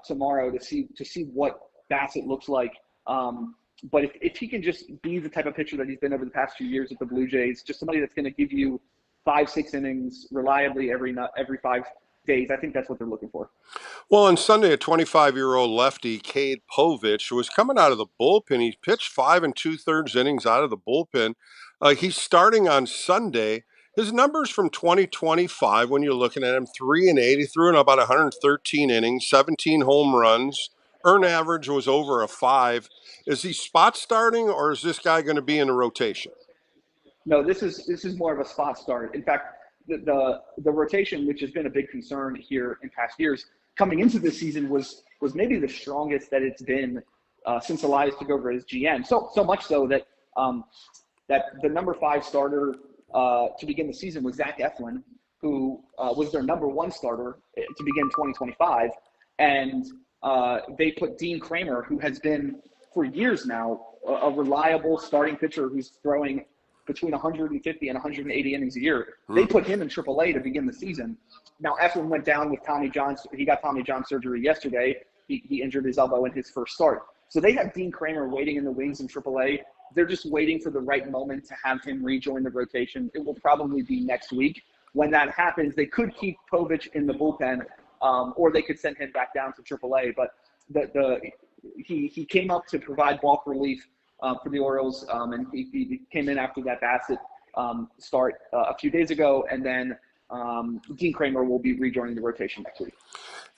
tomorrow to see what Bassett looks like. But if he can just be the type of pitcher that he's been over the past few years at the Blue Jays, just somebody that's going to give you 5-6 innings reliably every 5 days, I think that's what they're looking for. Well, on Sunday, a 25-year-old lefty, Cade Povich, was coming out of the bullpen. He pitched 5 2/3 innings out of the bullpen. He's starting on Sunday. His numbers from 2025, when you're looking at him, 3-8. He threw in about 113 innings, 17 home runs. Earn average was over a 5. Is he spot starting, or is this guy going to be in a rotation? No, this is more of a spot start. In fact, the rotation, which has been a big concern here in past years, coming into this season was maybe the strongest that it's been since Elias took over as GM. So much so that that the number 5 starter to begin the season was Zach Eflin, who was their number 1 starter to begin 2025, and they put Dean Kramer, who has been for years now a reliable starting pitcher who's throwing between 150 and 180 innings a year. They put him in AAA to begin the season. Now, Eflin went down with Tommy John. He got Tommy John surgery yesterday. He injured his elbow in his first start. So they have Dean Kramer waiting in the wings in AAA. They're just waiting for the right moment to have him rejoin the rotation. It will probably be next week. When that happens, they could keep Povich in the bullpen, or they could send him back down to AAA. But he came up to provide walk relief for the Orioles, and he came in after that Bassett start a few days ago, and then Dean Kramer will be rejoining the rotation next week.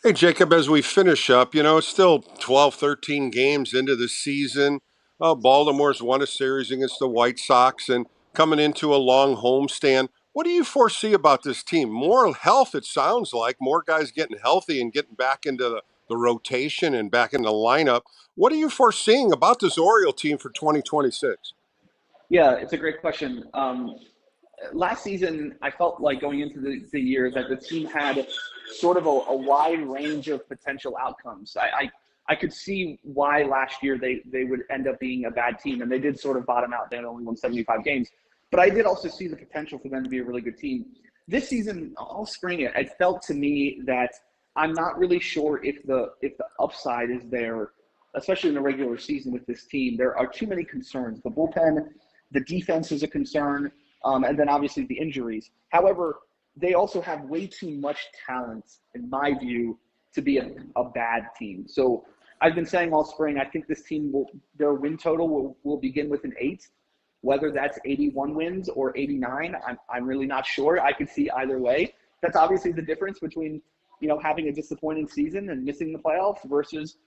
Hey, Jacob, as we finish up, it's still 12, 13 games into the season. Baltimore's won a series against the White Sox and coming into a long homestand. What do you foresee about this team? More health, it sounds like, more guys getting healthy and getting back into the rotation and back in the lineup. What are you foreseeing about this Oriole team for 2026? Yeah, it's a great question. Last season, I felt like going into the year that the team had sort of a wide range of potential outcomes. I could see why last year they would end up being a bad team, and they did sort of bottom out. They had only won 75 games. But I did also see the potential for them to be a really good team. This season, all spring, it felt to me that I'm not really sure if the upside is there, especially in the regular season with this team. There are too many concerns. The bullpen, the defense is a concern, and then obviously the injuries. However, they also have way too much talent, in my view, to be a bad team. So I've been saying all spring, I think this team their win total will begin with an 8. Whether that's 81 wins or 89, I'm really not sure. I could see either way. That's obviously the difference between, having a disappointing season and missing the playoffs versus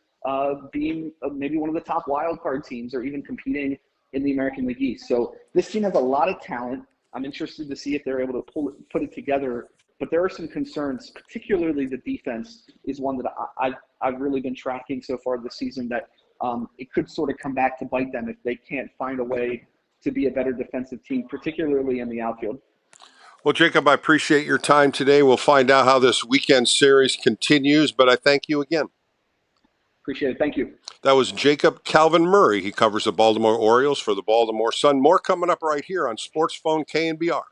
being maybe one of the top wild card teams or even competing in the American League East. So this team has a lot of talent. I'm interested to see if they're able to put it together. But there are some concerns, particularly the defense is one that I've really been tracking so far this season, that it could sort of come back to bite them if they can't find a way to be a better defensive team, particularly in the outfield. Well, Jacob, I appreciate your time today. We'll find out how this weekend series continues, but I thank you again. Appreciate it. Thank you. That was Jacob Calvin Murray. He covers the Baltimore Orioles for the Baltimore Sun. More coming up right here on Sports Phone KNBR.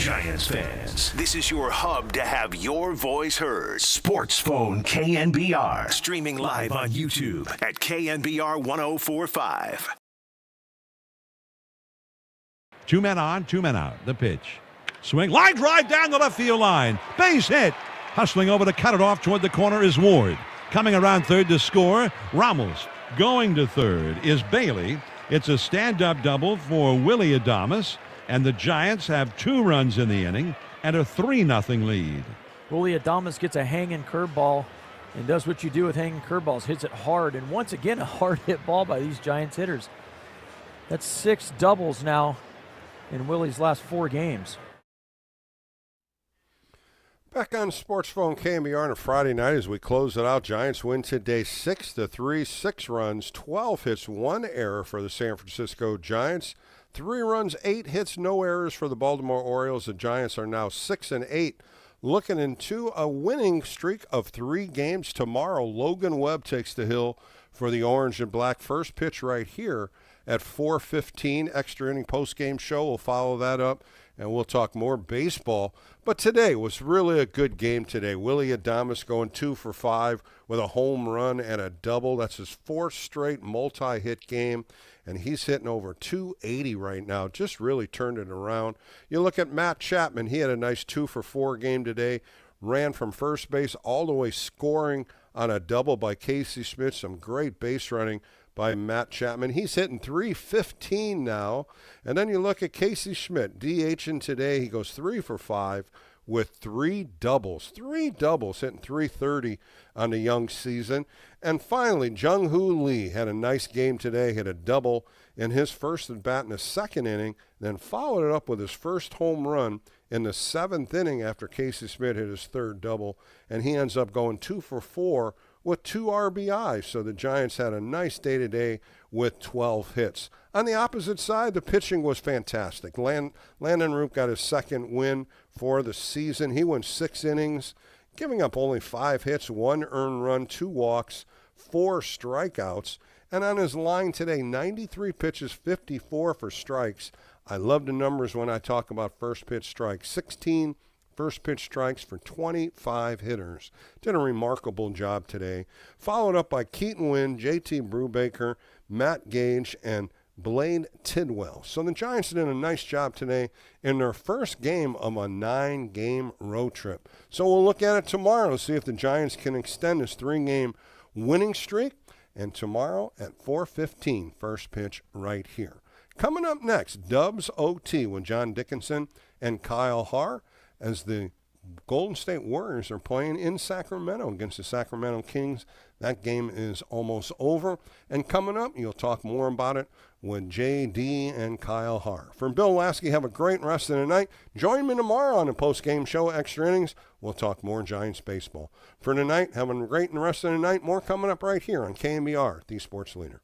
Giants fans, this is your hub to have your voice heard. Sports Phone KNBR. Streaming live on YouTube at KNBR 1045. 2 men on, 2 men out. The pitch. Swing. Line drive down the left field line. Base hit. Hustling over to cut it off toward the corner is Ward. Coming around third to score, Ramos. Going to third is Bailey. It's a stand-up double for Willie Adames, and the Giants have 2 runs in the inning and a 3-0 lead. Willie Adames gets a hanging curveball and does what you do with hanging curveballs, hits it hard, and once again a hard hit ball by these Giants hitters. That's 6 doubles now in Willie's last 4 games. Back on Sports Phone KNBR on a Friday night as we close it out. Giants win today 6-3, 6 runs, 12 hits, 1 error for the San Francisco Giants. 3 runs, 8 hits, no errors for the Baltimore Orioles. The Giants are now 6-8, looking into a winning streak of 3 games. Tomorrow, Logan Webb takes the hill for the Orange and Black. First pitch right here at 4:15. Extra inning post-game show. We'll follow that up, and we'll talk more baseball. But today was really a good game today. Willie Adames going 2 for 5 with a home run and a double. That's his 4th straight multi-hit game, and he's hitting over 280 right now. Just really turned it around. You look at Matt Chapman. He had a nice 2 for 4 game today. Ran from first base all the way, scoring on a double by Casey Smith. Some great base running by Matt Chapman. He's hitting .315 now. And then you look at Casey Schmidt, DHing today. He goes 3 for 5 with 3 doubles. 3 doubles, hitting .330 on the young season. And finally, Jung-Hoo Lee had a nice game today, hit a double in his first at bat in the 2nd inning, then followed it up with his first home run in the 7th inning after Casey Smith hit his 3rd double. And he ends up going 2 for 4 with 2 RBIs. So the Giants had a nice day today with 12 hits. On the opposite side, the pitching was fantastic. Landon Root got his 2nd win for the season. He went 6 innings, giving up only 5 hits, 1 earned run, 2 walks, 4 strikeouts. And on his line today, 93 pitches, 54 for strikes. I love the numbers when I talk about first pitch strikes. 16 first pitch strikes for 25 hitters. Did a remarkable job today. Followed up by Keaton Wynn, J.T. Brubaker, Matt Gage, and Blade Tidwell. So the Giants did a nice job today in their first game of a 9-game road trip. So we'll look at it tomorrow, see if the Giants can extend this 3-game winning streak. And tomorrow at 4:15, first pitch right here. Coming up next, Dubs OT with John Dickinson and Kyle Haar as the Golden State Warriors are playing in Sacramento against the Sacramento Kings. That game is almost over. And coming up, you'll talk more about it with J.D. and Kyle Haar. For Bill Lasky, have a great rest of the night. Join me tomorrow on the post-game show, Extra Innings. We'll talk more Giants baseball. For tonight, have a great rest of the night. More coming up right here on KNBR, the Sports Leader.